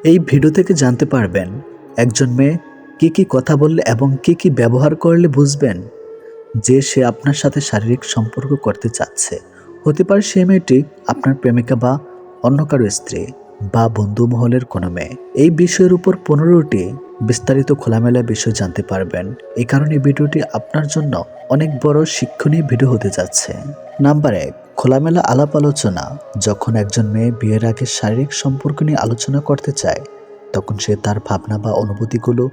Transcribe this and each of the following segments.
এই ভিডিও থেকে জানতে পারবেন একজন মেয়ে কি কথা বললে এবং কি ব্যবহার করলে বুঝবেন যে সে আপনার সাথে শারীরিক সম্পর্ক করতে চাচ্ছে। হতে পারে সেই মেয়েটি আপনার প্রেমিকা বা অন্য কারো স্ত্রী বা বন্ধু মহলের কোনো মেয়ে। এই বিষয়ের উপর 15টি বিস্তারিত খোলামেলা বিষয় জানতে পারবেন। এই কারণে ভিডিওটি আপনার জন্য অনেক বড় শিক্ষণীয় ভিডিও হতে যাচ্ছে। নাম্বার 1, খোলামেলা আলাপ আলোচনা। যখন একজন মেয়ে বিয়ের আগে শারীরিক সম্পর্ক নিয়ে আলোচনা করতে চায়, তখন সে তার ভাবনা বা অনুভূতিগুলো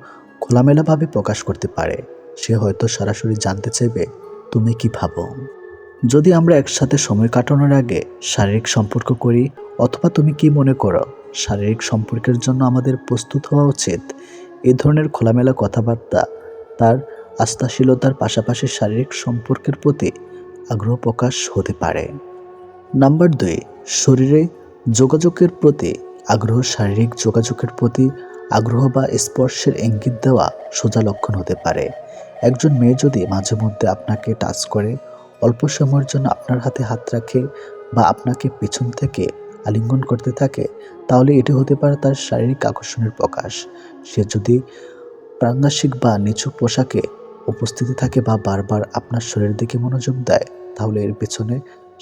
খোলামেলাভাবে প্রকাশ করতে পারে। সে হয়তো সরাসরি জানতে চাইবে তুমি কি ভাবো। যদি আমরা একসাথে সময় কাটানোর আগে শারীরিক সম্পর্ক করি, অথবা তুমি কি মনে করো শারীরিক সম্পর্কের জন্য আমাদের প্রস্তুত হওয়া উচিত। এই ধরনের খোলামেলা কথাবার্তা তার আস্থাশীলতার পাশাপাশি শারীরিক সম্পর্কের প্রতি আগ্রহ প্রকাশ হতে পারে। নাম্বার 2, শরীরে যোগাযোগের প্রতি আগ্রহ। শারীরিক যোগাযোগের প্রতি আগ্রহ বা স্পর্শের ইঙ্গিত দেওয়া সোজা লক্ষণ হতে পারে। একজন মেয়ে যদি মাঝে মধ্যে আপনাকে টাচ করে, অল্প সময়ের জন্য আপনার হাতে হাত রাখে বা আপনাকে পেছন থেকে আলিঙ্গন করতে থাকে, তাহলে এটি হতে পারে তার শারীরিক আকর্ষণের প্রকাশ। সে যদি প্রাঙ্গাসিক বা নিচু পোশাকে উপস্থিতি থাকে বা বারবার আপনার শরীরের দিকে মনোযোগ দেয়, তাহলে এর পেছনে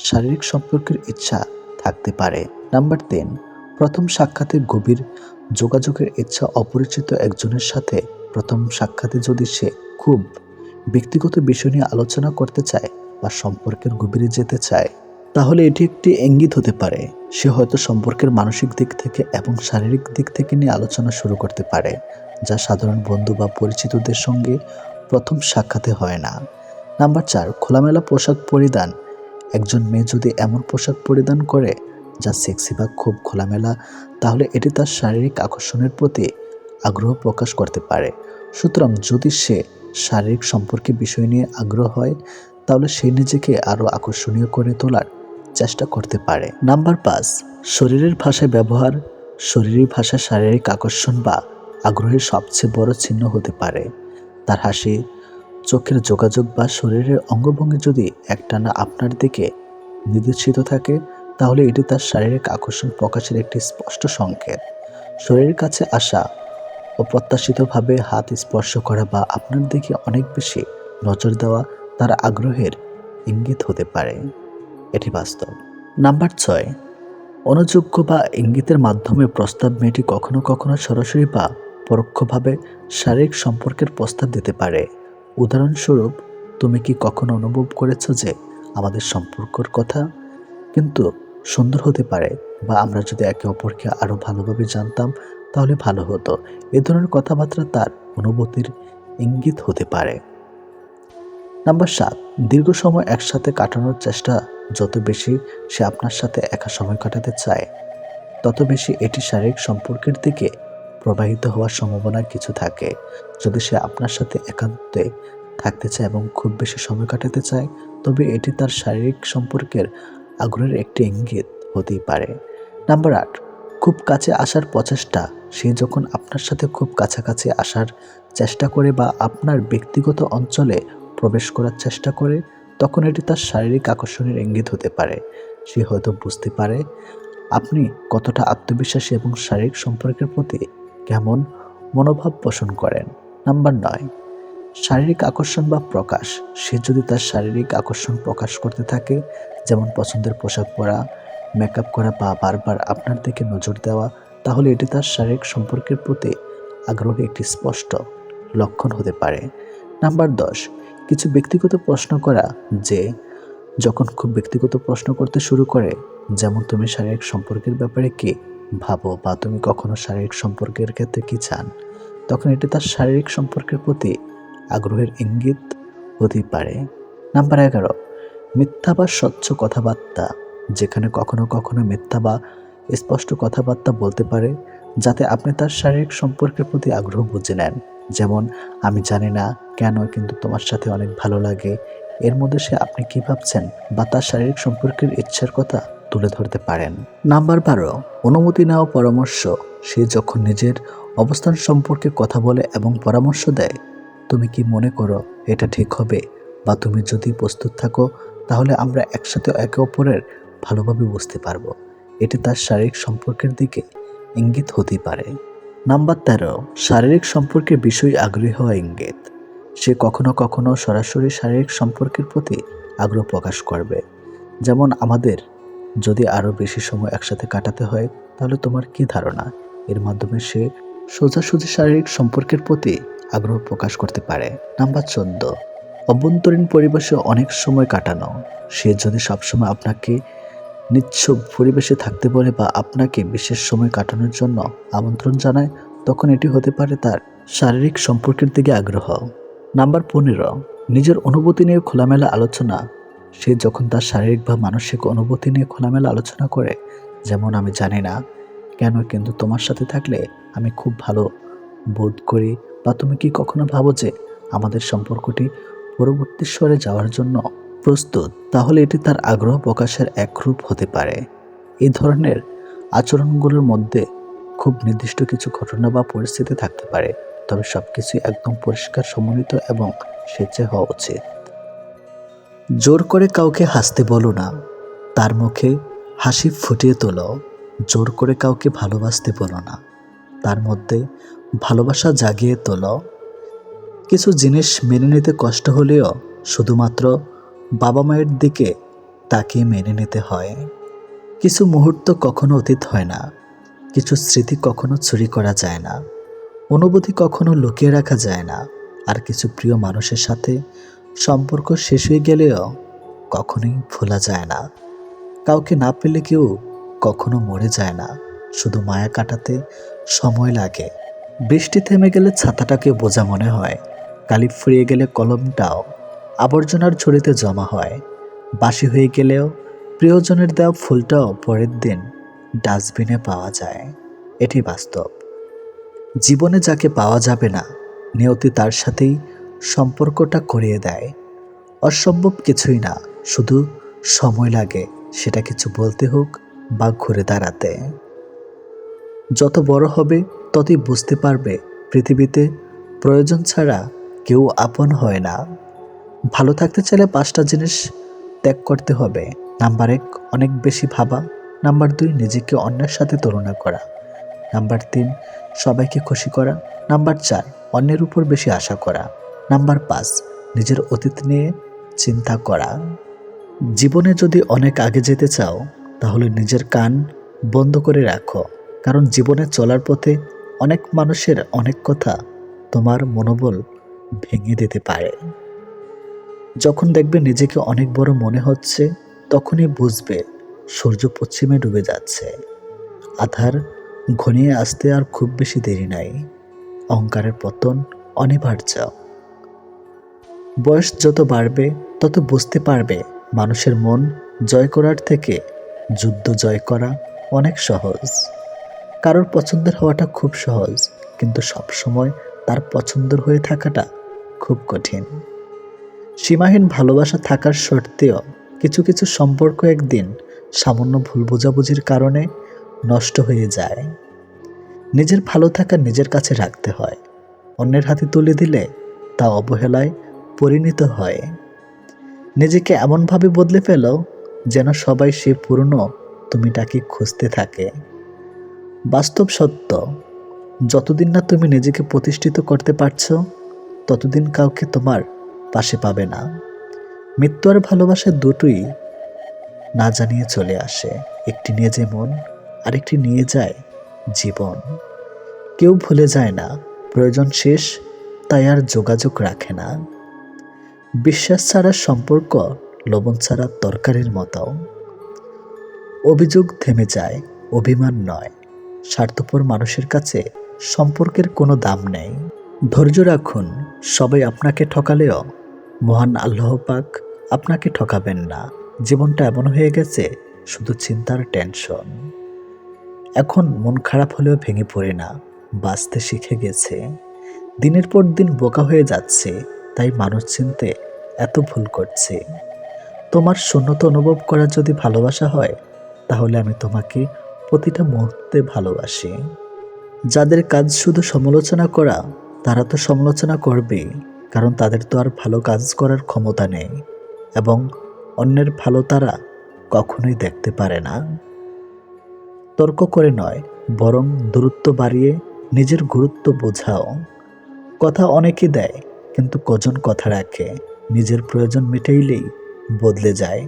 শারীরিক সম্পর্কের ইচ্ছা থাকতে পারে। নাম্বার 3, প্রথম সাক্ষাতে গভীর যোগাযোগের ইচ্ছা। অপরিচিত একজনের সাথে প্রথম সাক্ষাতে যদি সে খুব ব্যক্তিগত বিষয় নিয়ে আলোচনা করতে চায় বা সম্পর্কের গভীরে যেতে চায়, তাহলে এটি একটি ইঙ্গিত হতে পারে সে হয়তো সম্পর্কের মানসিক দিক থেকে এবং শারীরিক দিক থেকে নিয়ে আলোচনা শুরু করতে পারে, যা সাধারণ বন্ধু বা পরিচিতদের সঙ্গে প্রথম সাক্ষাতে হয় না। নাম্বার 4, খোলামেলা পোশাক পরিধান। একজন মেয়ে যদি এমন পোশাক পরিধান করে যা সেক্সি বা খুব খোলামেলা, তাহলে এটি তার শারীরিক আকর্ষণের প্রতি আগ্রহ প্রকাশ করতে পারে। সুতরাং যদি সে শারীরিক সম্পর্কে বিষয় নিয়ে আগ্রহ হয়, তাহলে সে নিজেকে আরও আকর্ষণীয় করে তোলার চেষ্টা করতে পারে। নাম্বার 5, শরীরের ভাষা ব্যবহার। শরীরী ভাষা শারীরিক আকর্ষণ বা আগ্রহের সবচেয়ে বড় চিহ্ন হতে পারে। তার হাসি, চোখের যোগাযোগ বা শরীরের অঙ্গভঙ্গি যদি একটানা আপনার দিকে নির্দেশিত থাকে, তাহলে এটি তার শারীরিক আকর্ষণ প্রকাশের একটি স্পষ্ট সংকেত। শরীরের কাছে আসা, অপ্রত্যাশিতভাবে হাত স্পর্শ করা বা আপনার দিকে অনেক বেশি নজর দেওয়া তার আগ্রহের ইঙ্গিত হতে পারে। এটি বাস্তব। নাম্বার 6, অনুযোগ্য বা ইঙ্গিতের মাধ্যমে প্রস্তাব। মেয়েটি কখনো কখনো সরাসরি বা পরোক্ষভাবে শারীরিক সম্পর্কের প্রস্তাব দিতে পারে। উদাহরণস্বরূপ, তুমি কি কখনো অনুভব করেছো যে আমাদের সম্পর্কের কথা কিন্তু সুন্দর হতে পারে, বা আমরা যদি একে অপরকে আরও ভালোভাবে জানতাম তাহলে ভালো হতো। এ ধরনের কথাবার্তা তার অনুভূতির ইঙ্গিত হতে পারে। নাম্বার 7, দীর্ঘ সময় একসাথে কাটানোর চেষ্টা। যত বেশি সে আপনার সাথে একা সময় কাটাতে চায়, তত বেশি এটি শারীরিক সম্পর্কের দিকে প্রবাহিত হওয়ার সম্ভাবনা কিছু থাকে। যদি সে আপনার সাথে একান্তে থাকতে চায় এবং খুব বেশি সময় কাটাতে চায়, তবে এটি তার শারীরিক সম্পর্কের আগ্রহের একটি ইঙ্গিত হতেই পারে। নাম্বার 8, খুব কাছে আসার প্রচেষ্টা। সে যখন আপনার সাথে খুব কাছাকাছি আসার চেষ্টা করে বা আপনার ব্যক্তিগত অঞ্চলে প্রবেশ করার চেষ্টা করে, তখন এটি তার শারীরিক আকর্ষণের ইঙ্গিত হতে পারে। সে হয়তো বুঝতে পারে আপনি কতটা আত্মবিশ্বাসী এবং শারীরিক সম্পর্কের প্রতি কেমন মনোভাব পোষণ করেন। নাম্বার 9, শারীরিক আকর্ষণ বা প্রকাশ। সে যদি তার শারীরিক আকর্ষণ প্রকাশ করতে থাকে, যেমন পছন্দের পোশাক পরা, মেকআপ করা বা বারবার আপনার দিকে নজর দেওয়া, তাহলে এটি তার শারীরিক সম্পর্কের প্রতি আগ্রহের একটি স্পষ্ট লক্ষণ হতে পারে। নাম্বার 10, কিছু ব্যক্তিগত প্রশ্ন করা। যে যখন খুব ব্যক্তিগত প্রশ্ন করতে শুরু করে, যেমন তুমি শারীরিক সম্পর্কের ব্যাপারে কি ভাবো বা তুমি কখনো শারীরিক সম্পর্কের ক্ষেত্রে কি চান, তখন এটি তার শারীরিক সম্পর্কের প্রতি আগ্রহের ইঙ্গিত হতেই পারে। নাম্বার 11, মিথ্যা বা স্বচ্ছ কথাবার্তা। যেখানে কখনো কখনো মিথ্যা বা স্পষ্ট কথাবার্তা বলতে পারে, যাতে আপনি তার শারীরিক সম্পর্কের প্রতি আগ্রহ বুঝে নেন। যেমন, আমি জানি না কেন, কিন্তু তোমার সাথে অনেক ভালো লাগে। এর মধ্যে সে আপনি কি ভাবছেন বা তার শারীরিক সম্পর্কের ইচ্ছার কথা তুলে ধরতে পারেন। নাম্বার 12, অনুমতি নেওয়া পরামর্শ। সে যখন নিজের অবস্থান সম্পর্কে কথা বলে এবং পরামর্শ দেয়, তুমি কি মনে করো এটা ঠিক হবে, বা তুমি যদি প্রস্তুত থাকো তাহলে আমরা একসাথে একে অপরের ভালোভাবে বুঝতে পারবো। এটি তার শারীরিক সম্পর্কের দিকে ইঙ্গিত হতেই পারে। নাম্বার 13, শারীরিক সম্পর্কের বিষয়ে আগ্রহী হওয়া ইঙ্গিত। সে কখনো কখনো সরাসরি শারীরিক সম্পর্কের প্রতি আগ্রহ প্রকাশ করবে। যেমন, আমাদের যদি আরও বেশি সময় একসাথে কাটাতে হয়, তাহলে তোমার কি ধারণা? এর মাধ্যমে সে সোজাসুজি শারীরিক সম্পর্কের প্রতি আগ্রহ প্রকাশ করতে পারে। নাম্বার 14, অভ্যন্তরীণ পরিবেশে অনেক সময় কাটানো। সে যদি সবসময় আপনাকে নিশ্চুপ পরিবেশে থাকতে বলে বা আপনাকে বিশেষ সময় কাটানোর জন্য আমন্ত্রণ জানায়, তখন এটি হতে পারে তার শারীরিক সম্পর্কের দিকে আগ্রহ। নাম্বার 15, নিজের অনুভূতি নিয়ে খোলামেলা আলোচনা। সে যখন তার শারীরিক বা মানসিক অনুভূতি নিয়ে খোলামেলা আলোচনা করে, যেমন, আমি জানি না কেন, কিন্তু তোমার সাথে থাকলে আমি খুব ভালো বোধ করি, বা তুমি কি কখনো ভাবো যে আমাদের সম্পর্কটি পরবর্তী স্তরে যাওয়ার জন্য প্রস্তুত, তাহলে এটি তার আগ্রহ প্রকাশের এক রূপ হতে পারে। এই ধরনের আচরণগুলোর মধ্যে খুব নির্দিষ্ট কিছু ঘটনা বা পরিস্থিতি থাকতে পারে, তবে সবকিছুই একদম পরিষ্কার, সমন্বিত এবং স্বেচ্ছায় হওয়া উচিত। জোর করে কাউকে হাসতে বলো না, তার মুখে হাসি ফুটিয়ে তোলো। জোর করে কাউকে ভালোবাসতে বলো না, তার মধ্যে ভালোবাসা জাগিয়ে তোলো। কিছু জিনিস মেনে নিতে কষ্ট হলেও শুধুমাত্র বাবা মায়ের দিকে তাকিয়ে মেনে নিতে হয়। কিছু মুহূর্ত কখনো অতীত হয় না, কিছু স্মৃতি কখনো চুরি করা যায় না, অনুভূতি কখনো লুকিয়ে রাখা যায় না, আর কিছু প্রিয় মানুষের সাথে সম্পর্ক শেষ হয়ে গেলেও কখনোই ভোলা যায় না। কাউকে না পেলে কেউ কখনো মরে যায় না, শুধু মায়া কাটাতে সময় লাগে। বৃষ্টি থেমে গেলে ছাতাটাকে বোঝা মনে হয়, কালি ফুরিয়ে গেলে কলমটাও আবর্জনার ঝুড়িতে জমা হয়। বাসি হয়ে গেলেও প্রিয়জনের দেওয়া ফুলটাও পরের দিন ডাস্টবিনে পাওয়া যায়। এটি বাস্তব। জীবনে যাকে পাওয়া যাবে না, নিয়তি তার সাথেই সম্পর্কটা করিয়ে দেয়। অসম্ভব কিছুই না, শুধু সময় লাগে সেটা কিছু বলতে হোক বা ঘুরে দাঁড়াতে। যত বড় হবে ততই বুঝতে পারবে পৃথিবীতে প্রয়োজন ছাড়া কেউ আপন হয় না। ভালো থাকতে চাইলে 5টা জিনিস ত্যাগ করতে হবে। নাম্বার 1, অনেক বেশি ভাবা। নাম্বার 2, নিজেকে অন্যের সাথে তুলনা করা। নাম্বার 3, সবাইকে খুশি করা। নাম্বার 4, অন্যের উপর বেশি আশা করা। নাম্বার 5, নিজের অতীত নিয়ে চিন্তা করা। জীবনে যদি অনেক আগে যেতে চাও, তাহলে নিজের কান বন্ধ করে রাখো, কারণ জীবনে চলার পথে অনেক মানুষের অনেক কথা তোমার মনোবল ভেঙে দিতে পারে। যখন দেখবে নিজেকে অনেক বড় মনে হচ্ছে, তখনই বুঝবে সূর্য পশ্চিমে ডুবে যাচ্ছে। আধার ঘনিয়ে আসতে আর খুব বেশি দেরি নাই। অহংকারের পতন অনিবার্য। বয়স যত বাড়বে তত বুঝতে পারবে মানুষের মন জয় করার থেকে যুদ্ধ জয় করা অনেক সহজ। কারোর পছন্দের হওয়াটা খুব সহজ, কিন্তু সবসময় তার পছন্দের হয়ে থাকাটা খুব কঠিন। সীমাহীন ভালোবাসা থাকার সত্ত্বেও কিছু কিছু সম্পর্ক একদিন সামান্য ভুল বোঝাবুঝির কারণে নষ্ট হয়ে যায়। নিজের ভালো থাকা নিজের কাছে রাখতে হয়, অন্যের হাতে তুলে দিলে তা অবহেলায় পরিণত হয়। নিজেকে এমনভাবে বদলে ফেলো যেন সবাই সে পুরনো তুমিটাকে খুঁজতে থাকে। বাস্তব সত্য, যতদিন না তুমি নিজেকে প্রতিষ্ঠিত করতে পারছো, ততদিন কাউকে তোমার পাশে পাবে না। মৃত্যু আর ভালোবাসা দুটোই না জানিয়ে চলে আসে, একটি নিয়ে যে মন, আরেকটি নিয়ে যায় জীবন। কেউ ভুলে যায় না, প্রয়োজন শেষ তাই আর যোগাযোগ রাখে না। বিশ্বাস ছাড়া সম্পর্ক লবণ ছাড়া তরকারির মতো। অভিযোগ থেমে যায়, অভিমান নয়। স্বার্থপর মানুষের কাছে সম্পর্কের কোনো দাম নেই। ধৈর্য রাখুন, সবাই আপনাকে ঠকালেও মহান আল্লাহ পাক আপনাকে ঠকাবেন না। জীবনটা এমন হয়ে গেছে শুধু চিন্তার টেনশন। এখন মন খারাপ হলেও ভেঙে পড়ে না, বাঁচতে শিখে গেছে। দিনের পর দিন বোকা হয়ে যাচ্ছে, তাই মানুষ চিনতে এত ভুল করছে। তোমার শূন্যতা অনুভব করা যদি ভালোবাসা হয়, তাহলে আমি তোমাকে প্রতিটা মুহূর্তে ভালোবাসি। যাদের কাজ শুধু সমালোচনা করা, তারা তো সমালোচনা করবেই, কারণ তাদের তো আর ভালো কাজ করার ক্ষমতা নেই, এবং অন্যের ভালো তারা কখনোই দেখতে পারে না। তর্ক করে নয়, বরং দূরত্ব বাড়িয়ে নিজের গুরুত্ব বোঝাও। কথা অনেকে দেয়, কিন্তু কজন কথা রাখে? নিজের প্রয়োজন মিটাইলেই বদলে যায়।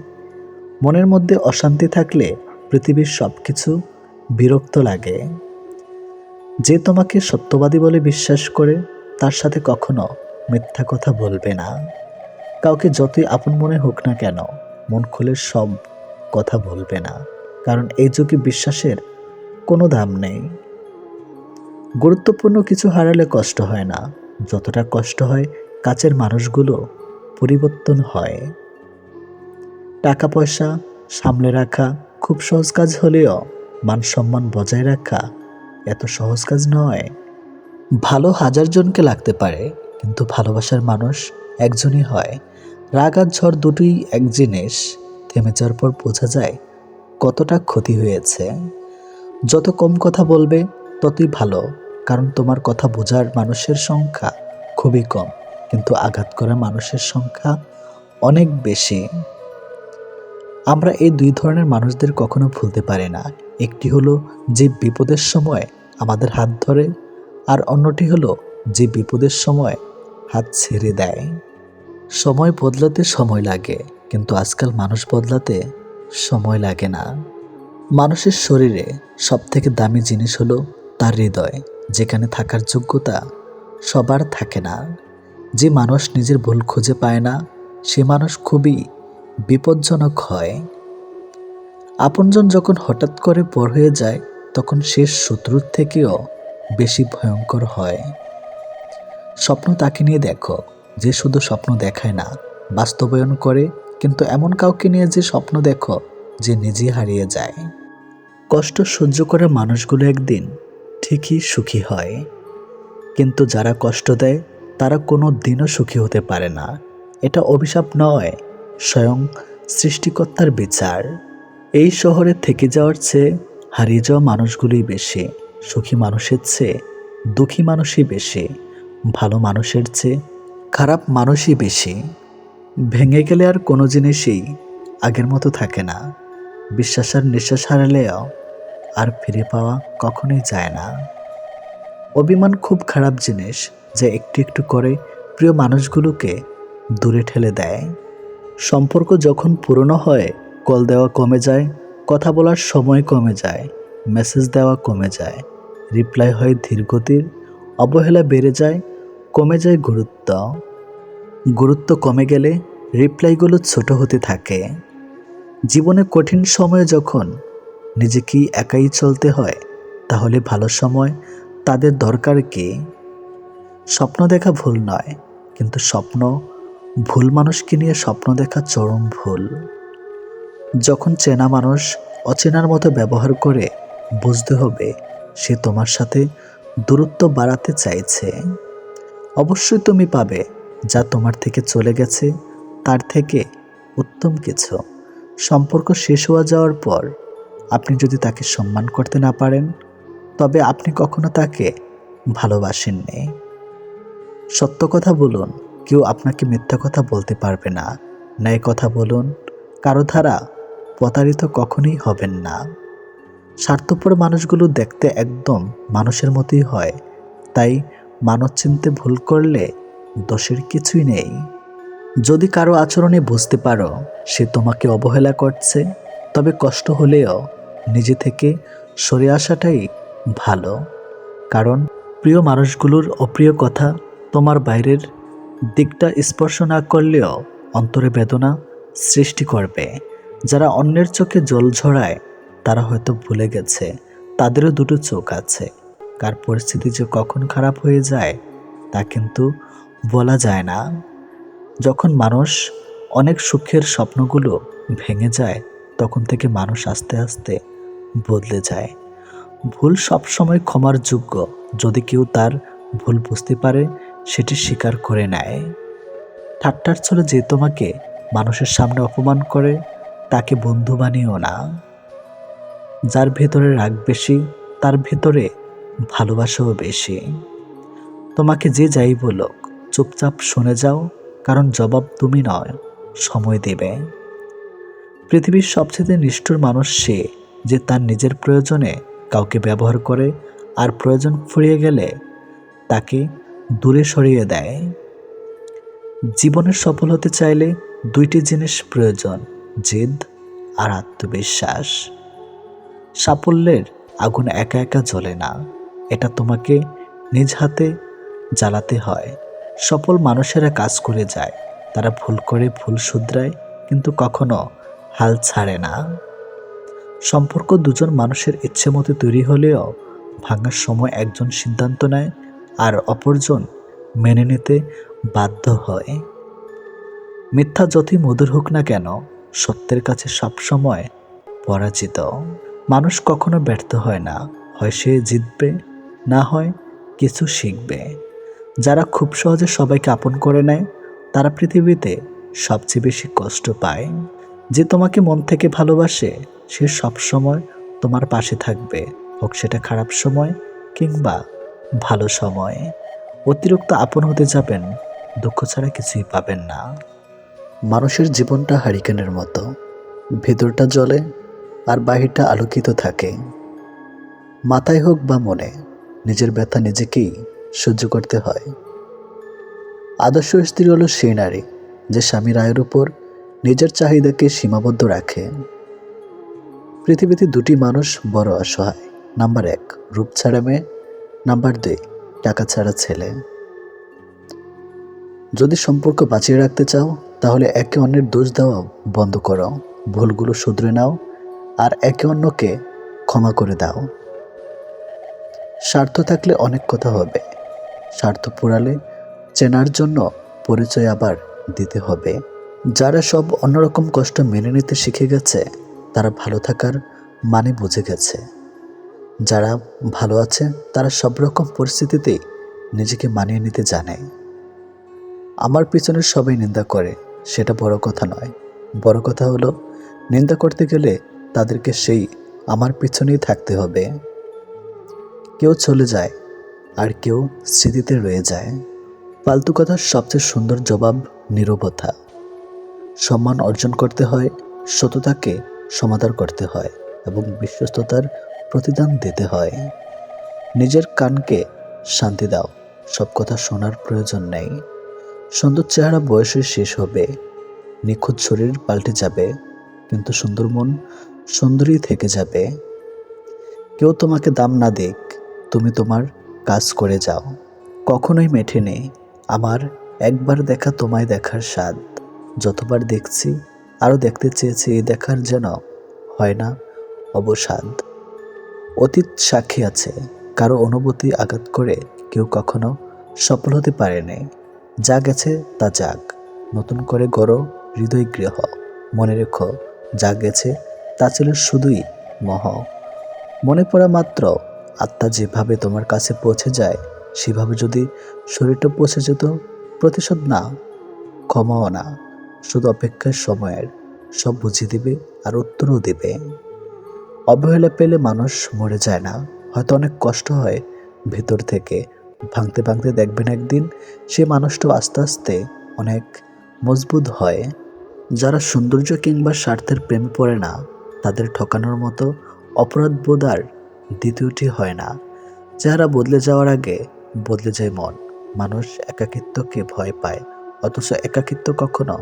মনের মধ্যে অশান্তি থাকলে পৃথিবীর সব কিছু বিরক্ত লাগে। যে তোমাকে সত্যবাদী বলে বিশ্বাস করে, তার সাথে কখনো মিথ্যা কথা বলবে না। কাউকে যতই আপন মনে হোক না কেন, মন খুলে সব কথা বলবে না, কারণ এই যুগে বিশ্বাসের কোনো দাম নেই। গুরুত্বপূর্ণ কিছু হারালে কষ্ট হয় না, যতটা কষ্ট হয় কাছের মানুষগুলো পরিবর্তন হয়। টাকা পয়সা সামলে রাখা খুব সহজ কাজ হলেও মান সম্মান বজায় রাখা এত সহজ কাজ নয়। ভালো হাজার জনকে লাগতে পারে, কিন্তু ভালোবাসার মানুষ একজনই হয়। রাগ আর ঝড় দুটোই এক জিনিস, থেমে যাওয়ার পর বোঝা যায় কতটা ক্ষতি হয়েছে। যত কম কথা বলবে ততই ভালো, কারণ তোমার কথা বোঝার মানুষের সংখ্যা খুবই কম, কিন্তু আঘাত করা মানুষের সংখ্যা অনেক বেশি। আমরা এই দুই ধরনের মানুষদের কখনো ভুলতে পারি না। একটি হলো যে বিপদের সময় আমাদের হাত ধরে, আর অন্যটি হলো যে বিপদের সময় হাত ছেড়ে দেয়। সময় বদলাতে সময় লাগে, কিন্তু আজকাল মানুষ বদলাতে সময় লাগে না। মানুষের শরীরে সবথেকে দামি জিনিস হলো তার হৃদয়, যেখানে থাকার যোগ্যতা সবার থাকে না। যে মানুষ নিজের ভুল খুঁজে পায় না, সে মানুষ খুবই বিপজ্জনক হয়। আপনজন যখন হঠাৎ করে পর হয়ে যায়, তখন শেষ শত্রুর থেকেও বেশি ভয়ঙ্কর হয়। স্বপ্ন তাকে নিয়ে দেখো যে শুধু স্বপ্ন দেখায় না, বাস্তবায়ন করে। কিন্তু এমন কাউকে নিয়ে যে স্বপ্ন দেখো যে নিজে হারিয়ে যায়। কষ্ট সহ্য করে মানুষগুলো একদিন ঠিকই সুখী হয়, কিন্তু যারা কষ্ট দেয় তারা কোনো দিনও সুখী হতে পারে না। এটা অভিশাপ নয়, স্বয়ং সৃষ্টিকর্তার বিচার। এই শহরে থেকে যাওয়ার চেয়ে হারিয়ে যাওয়া মানুষগুলোই বেশি। সুখী মানুষের চেয়ে দুঃখী মানুষই বেশি। ভালো মানুষের চেয়ে খারাপ মানুষই বেশি। ভেঙে গেলে আর কোনো জিনিসই আগের মতো থাকে না। বিশ্বাস আর নিঃশ্বাস হারালেও আর ফিরে পাওয়া কখনোই যায় না। অভিমান খুব খারাপ জিনিস, যা একটু একটু করে প্রিয় মানুষগুলোকে দূরে ঠেলে দেয়। সম্পর্ক যখন পুরনো হয়, কল দেওয়া কমে যায়, কথা বলার সময় কমে যায়, মেসেজ দেওয়া কমে যায়, রিপ্লাই হয় ধীরগতির, অবহেলা বেড়ে যায়, কমে যায় গুরুত্ব। গুরুত্ব কমে গেলে রিপ্লাইগুলো ছোট হতে থাকে। জীবনে কঠিন সময়ে যখন নিজেকেই একাই চলতে হয়, তাহলে ভালো সময় তাদের দরকার কি? স্বপ্ন দেখা ভুল নয়, কিন্তু ভুল মানুষকে নিয়ে স্বপ্ন দেখা চরম ভুল। যখন চেনা মানুষ অচেনার মতো ব্যবহার করে, বুঝতে হবে সে তোমার সাথে দূরত্ব বাড়াতে চাইছে। অবশ্যই তুমি পাবে যা তোমার থেকে চলে গেছে তার থেকে উত্তম কিছু। সম্পর্ক শেষ হওয়া যাওয়ার পর আপনি যদি তাকে সম্মান করতে না পারেন, তবে আপনি কখনো তাকে ভালোবাসেননি। সত্য কথা বলুন, কেউ আপনাকে মিথ্যা কথা বলতে পারবে না। ন্যায় কথা বলুন, কারো দ্বারা প্রতারিত কখনোই হবেন না। স্বার্থপর মানুষগুলো দেখতে একদম মানুষের মতোই হয়, তাই মানুষ চিনতে ভুল করলে দোষের কিছুই নেই। যদি কারো আচরণে বুঝতে পারো সে তোমাকে অবহেলা করছে, তবে কষ্ট হলেও নিজে থেকে সরে আসাটাই ভালো। কারণ প্রিয় মানুষগুলোর অপ্রিয় কথা তোমার বাইরের দিকটা স্পর্শ না করলেও অন্তরে বেদনা সৃষ্টি করবে। যারা অন্যের চোখে জল ঝরায়, তারা হয়তো ভুলে গেছে তাদেরও দুটো চোখ আছে। কার পরিস্থিতি যে কখন খারাপ হয়ে যায় তা কিন্তু বলা যায় না। যখন মানুষ অনেক সুখের স্বপ্নগুলো ভেঙে যায়, তখন থেকে মানুষ আস্তে আস্তে বদলে যায়। ভুল সবসময় ক্ষমার যোগ্য, যদি কেউ তার ভুল বুঝতে পারে, সেটি স্বীকার করে নেয়। ঠাট্টার ছলে যে তোমাকে মানুষের সামনে অপমান করে, তাকে বন্ধু বানিও না। যার ভেতরে রাগ বেশি, তার ভেতরে ভালোবাসাও বেশি। তোমাকে যে যাই বলুক, চুপচাপ শুনে যাও, কারণ জবাব তুমি নয়, সময় দেবে। পৃথিবীর সবচেয়ে নিষ্ঠুর মানুষ সে, যে তার নিজের প্রয়োজনে কাউকে ব্যবহার করে আর প্রয়োজন ফুরিয়ে গেলে তাকে দূরে সরিয়ে দেয়। জীবনে সফল হতে চাইলে দুইটি জিনিস প্রয়োজন, জেদ আর আত্মবিশ্বাস। সাফল্যের আগুন একা একা জ্বলে না, এটা তোমাকে নিজ হাতে জ্বালাতে হয়। সফল মানুষেরা কাজ করে যায়, তারা ভুল করে ভুল শুধরায়, কিন্তু কখনো হাল ছাড়ে না। সম্পর্ক দুজন মানুষের ইচ্ছে মতো তৈরি হলেও ভাঙার সময় একজন সিদ্ধান্ত নেয় আর অপরজন মেনে নিতে বাধ্য হয়। মিথ্যা যতই মধুর হোক না কেন, সত্যের কাছে সবসময় পরাজিত। মানুষ কখনো ব্যর্থ হয় না, হয় সে জিতবে, না হয় কিছু শিখবে। যারা খুব সহজে সবাইকে আপন করে নেয় তারা পৃথিবীতে সবচেয়ে বেশি কষ্ট পায়। যে তোমাকে মন থেকে ভালোবাসে সে সবসময় তোমার পাশে থাকবে, হোক সেটা খারাপ সময় কিংবা ভালো সময়। অতিরিক্ত আপন হতে যাবেন, দুঃখ ছাড়া কিছুই পাবেন না। মানুষের জীবনটা হারিকেনের মতো, ভেতরটা জ্বলে আর বাহিরটা আলোকিত থাকে। মাথায় হোক বা মনে, নিজের ব্যথা নিজেকেই সহ্য করতে হয়। আদর্শ স্ত্রী হলো সেই নারী যে স্বামীর আয়ের উপর নিজের চাহিদাকে সীমাবদ্ধ রাখে। পৃথিবীতে দুটি মানুষ বড় অসহায়, নাম্বার 1 রূপ ছাড়া মেয়ে, নাম্বার 2 টাকা ছাড়া ছেলে। যদি সম্পর্ক বাঁচিয়ে রাখতে চাও তাহলে একে অন্যের দোষ দেওয়া বন্ধ করো, ভুলগুলো শুধরে নাও আর একে অন্যকে ক্ষমা করে দাও। স্বার্থ থাকলে অনেক কথা হবে, স্বার্থ পুরালে চেনার জন্য পরিচয় আবার দিতে হবে। যারা সব অন্যরকম কষ্ট মেনে নিতে শিখে গেছে তারা ভালো থাকার মানে বুঝে গেছে। যারা ভালো আছে তারা সব রকম পরিস্থিতিতেই নিজেকে মানিয়ে নিতে জানে। আমার পিছনে সবাই নিন্দা করে, সেটা বড় কথা নয়। বড় কথা হলো নিন্দা করতে গেলে তাদেরকে সেই আমার পিছনেই থাকতে হবে। কেউ চলে যায় আর কেউ স্মৃতিতে রয়ে যায়। ফালতু কথার সবচেয়ে সুন্দর জবাব নীরবতা। সম্মান অর্জন করতে হয়, সততাকে সমাদর করতে হয় এবং বিশ্বস্ততার প্রতিদান দিতে হয়। নিজের কানকে শান্তি দাও, সব কথা শোনার প্রয়োজন নেই। সুন্দর চেহারা বয়সে শেষ হবে, নিখুঁত শরীর পাল্টে যাবে, কিন্তু সুন্দর মন সুন্দরই থেকে যাবে। কেউ তোমাকে দাম না দিক, তুমি তোমার কাজ করে যাও। কখনোই মেঠে নেই আমার একবার দেখা তোমায় দেখার স্বাদ। যতবার দেখছি আরও দেখতে চেয়েছি, এই দেখার যেন হয় না অবসাদ। অতীত সাক্ষী আছে, কারো অনুভূতি আঘাত করে কেউ কখনো সফল হতে পারেনি। যা গেছে তা যাক, নতুন করে গড়ো হৃদয় গৃহ। মনে রেখো যা গেছে তা ছিল শুধুই মোহ। মনে পড়া মাত্র আত্মা যেভাবে তোমার কাছে পৌঁছে যায় সেভাবে যদি শরীরটা পৌঁছে যেত, প্রতিশোধ না, ক্ষমাও না, শুধু অপেক্ষার সময়ের সব বুঝিয়ে দিবে আর উত্তরও দেবে। অবহেলা পেলে মানুষ মরে যায় না, হয়তো অনেক কষ্ট হয় ভেতর থেকে। ভাঙতে ভাঙতে দেখবেন একদিন সে মানুষটাও আস্তে আস্তে অনেক মজবুত হয়। যারা সৌন্দর্য কিংবা স্বার্থের প্রেমে পড়ে না তাদের ঠকানোর মতো অপরাধ বোধ আর দ্বিতীয়টি হয় না। চেহারা বদলে যাওয়ার আগে বদলে যায় মন। মানুষ একাকিত্বকে ভয় পায়, অথচ একাকিত্ব কখনো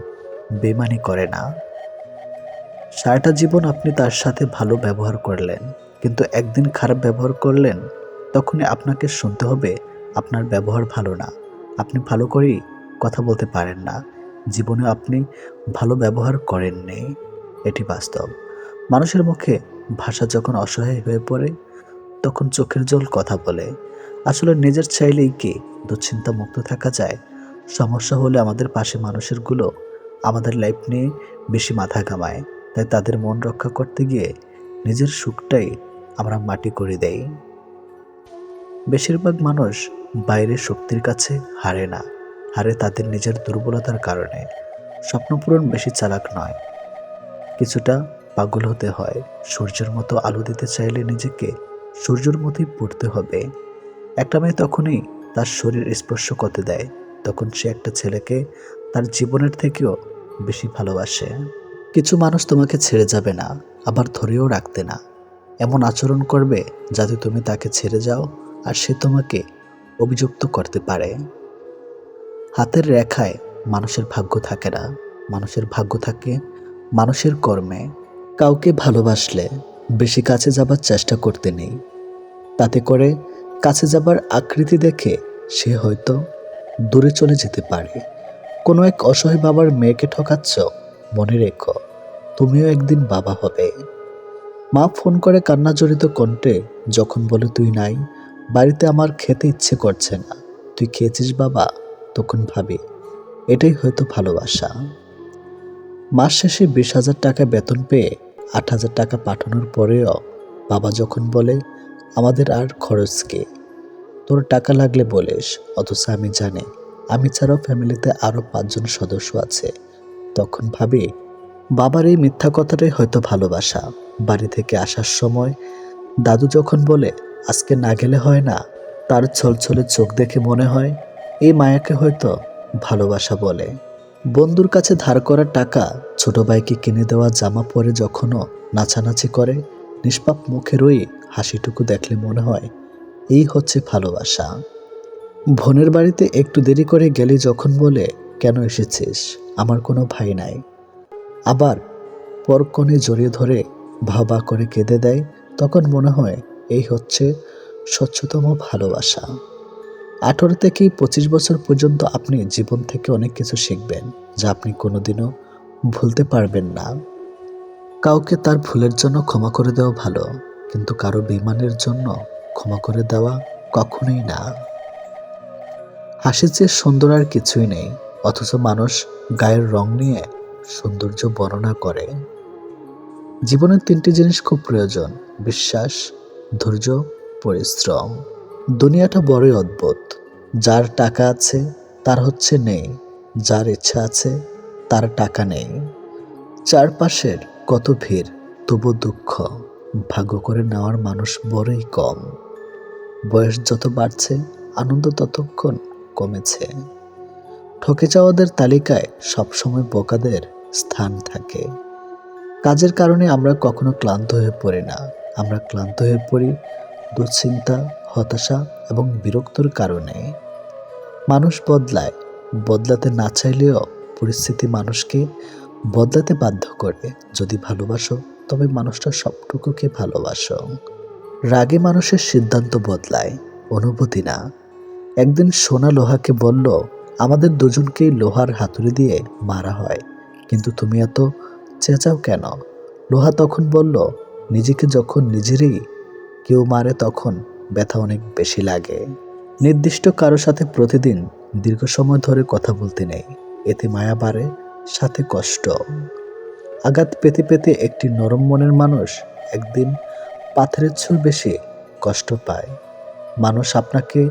বেমানি করে না। সারাটা জীবন আপনি তার সাথে ভালো ব্যবহার করলেন, কিন্তু একদিন খারাপ ব্যবহার করলেন, তখনই আপনাকে শুনতে হবে আপনার ব্যবহার ভালো না। আপনি ভালো করেই কথা বলতে পারেন না, জীবনে আপনি ভালো ব্যবহার করেননি, এটি বাস্তব। মানুষের মুখে ভাষা যখন অসহায় হয়ে পড়ে তখন চোখের জল কথা বলে। আসলে নিজের চাইলেই কি দুশ্চিন্তা মুক্ত থাকা যায়? সমস্যা হলে আমাদের পাশে মানুষেরগুলো আমাদের লাইফ নিয়ে বেশি মাথা ঘামায়, তাই তাদের মন রক্ষা করতে গিয়ে নিজের সুখটাই আমরা মাটি করে দেই। বেশিরভাগ মানুষ বাইরের শক্তির কাছে হারে না, হারে তাদের নিজের দুর্বলতার কারণে। স্বপ্ন পূরণ বেশি চালাক নয়, কিছুটা পাগল হতে হয়। সূর্যের মতো আলো দিতে চাইলে নিজেকে সূর্যের মতোই পড়তে হবে। একটা মেয়ে তখনই তার শরীর স্পর্শ করতে দেয় তখন সে একটা ছেলেকে তার জীবনের থেকেও বেশি ভালোবাসে। কিছু মানুষ তোমাকে ছেড়ে যাবে না, আবার ধরেও রাখতে না। এমন আচরণ করবে যাতে তুমি তাকে ছেড়ে যাও আর সে তোমাকে অভিযুক্ত করতে পারে। হাতের রেখায় মানুষের ভাগ্য থাকে না, মানুষের ভাগ্য থাকে মানুষের কর্মে। কাউকে ভালোবাসলে বেশি কাছে যাবার চেষ্টা করতে নেই, তাতে করে কাছে যাবার আকৃতি দেখে সে হয়তো দূরে চলে যেতে পারে। কোনো এক অসহায় বাবার মেয়েকে ঠকাচ্ছ, মনে রেখো তুমিও একদিন বাবা হবে। মা ফোন করে কান্না জড়িত কণ্ঠে যখন বলে তুই নাই, বাড়িতে আমার খেতে ইচ্ছে করছে না, তুই খেয়েছিস বাবা? তখন ভাবি এটাই হয়তো ভালোবাসা। মাস শেষে 20,000 টাকা বেতন পেয়ে 8,000 টাকা পাঠানোর পরেও বাবা যখন বলে আমাদের আর খরচ কি, তোর টাকা লাগলে বলিস, অথচ আমি জানি আমি ছাড়াও ফ্যামিলিতে আরও 5 জন সদস্য আছে, তখন ভাবি বাবার এই মিথ্যা কথাটাই হয়তো ভালোবাসা। বাড়ি থেকে আসার সময় দাদু যখন বলে আজকে না গেলে হয় না, তার ছলছলে চোখ দেখে মনে হয় এই মায়াকে হয়তো ভালোবাসা বলে। বন্ধুর কাছে ধার করা টাকা ছোট ভাইকে কিনে দেওয়া জামা পরে যখনও নাচানাচি করে, নিষ্পাপ মুখের ওই হাসিটুকু দেখলে মনে হয় এই হচ্ছে ভালোবাসা। বোনের বাড়িতে একটু দেরি করে গেলে যখন বলে কেন এসেছিস, আমার কোনো ভাই নাই, আবার পরক্ষণে জড়িয়ে ধরে ভাবা করে কেঁদে দেয়, তখন মনে হয় এই হচ্ছে স্বচ্ছতম ভালোবাসা। 18 থেকে 25 বছর পর্যন্ত আপনি জীবন থেকে অনেক কিছু শিখবেন যা আপনি কোনোদিনও ভুলতে পারবেন না। কাউকে তার ভুলের জন্য ক্ষমা করে দেওয়া ভালো, কিন্তু কারো বেইমানের জন্য ক্ষমা করে দেওয়া কখনোই না। হাসির চেয়ে সুন্দর আর কিছুই নেই, অথচ মানুষ গায়ের রং নিয়ে সৌন্দর্য বর্ণনা করে। জীবনের 3টি জিনিস খুব প্রয়োজন: বিশ্বাস, ধৈর্য, পরিশ্রম। দুনিয়াটা বড়ই অদ্ভুত। যার টাকা আছে তার হচ্ছে নেই, যার ইচ্ছা আছে তার টাকা নেই। চারপাশের কত ভিড়, তবু দুঃখ ভাগ্য করে নেওয়ার মানুষ বড়ই কম। বয়স যত বাড়ছে আনন্দ ততক্ষণ কমেছে। ঠকে যাওয়াদের তালিকায় সবসময় বোকাদের স্থান থাকে। কাজের কারণে আমরা কখনো ক্লান্ত হয়ে পড়ি না, আমরা ক্লান্ত হয়ে পড়ি দুশ্চিন্তা, হতাশা এবং বিরক্তর কারণে। মানুষ বদলায়, বদলাতে না চাইলেও পরিস্থিতি মানুষকে বদলাতে বাধ্য করে। যদি ভালোবাসো তবে মানুষটা সবটুকুকে ভালোবাসো। রাগে মানুষের সিদ্ধান্ত বদলায়, অনুভূতি না। একদিন সোনা লোহাকে বলল আমাদের দুজনকেই লোহার হাতুড়ি দিয়ে মারা হয়, কিন্তু তুমি এত চেঁচাও কেন? লোহা তখন বলল নিজেকে যখন নিজেরই কেউ মারে তখন ব্যথা অনেক বেশি লাগে। নির্দিষ্ট কারো সাথে প্রতিদিন দীর্ঘ সময় ধরে কথা বলতে নেই, এতে মায়া বাড়ে, সাথে কষ্ট। আঘাত পেতে পেতে একটি নরম মনের মানুষ একদিন পাথরের চেয়েও বেশি কষ্ট পায়। মানুষ আপনাকে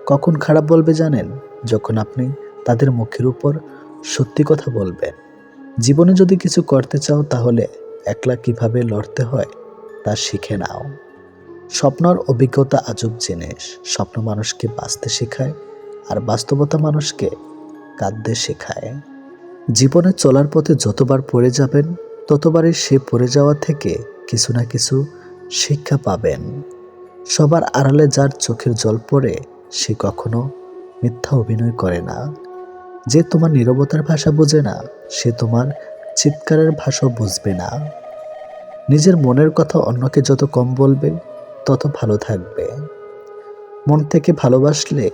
কখন খারাপ বলবে জানেন? যখন আপনি তাদের মুখের উপর সত্যি কথা বলবেন। জীবনে যদি কিছু করতে চাও তাহলে একলা কিভাবে লড়তে হয় তা শিখে নাও। স্বপ্ন আর অভিজ্ঞতা আজব জিনিস। স্বপ্ন মানুষকে বাঁচতে শেখায়, আর বাস্তবতা মানুষকে কাঁদতে শেখায়। জীবনে চলার পথে যতবার পড়ে যাবেন ততবারই সে পড়ে যাওয়া থেকে কিছু না কিছু শিক্ষা পাবেন। সবার আড়ালে যার চোখের জল পড়ে সে কখনো মিথ্যা অভিনয় করে না। যে তোমার নীরবতার ভাষা বোঝে না সে তোমার চিৎকারের ভাষাও বুঝবে না। নিজের মনের কথা অন্যকে যত কম বলবে তত ভালো থাকবে। মন থেকে ভালোবাসলে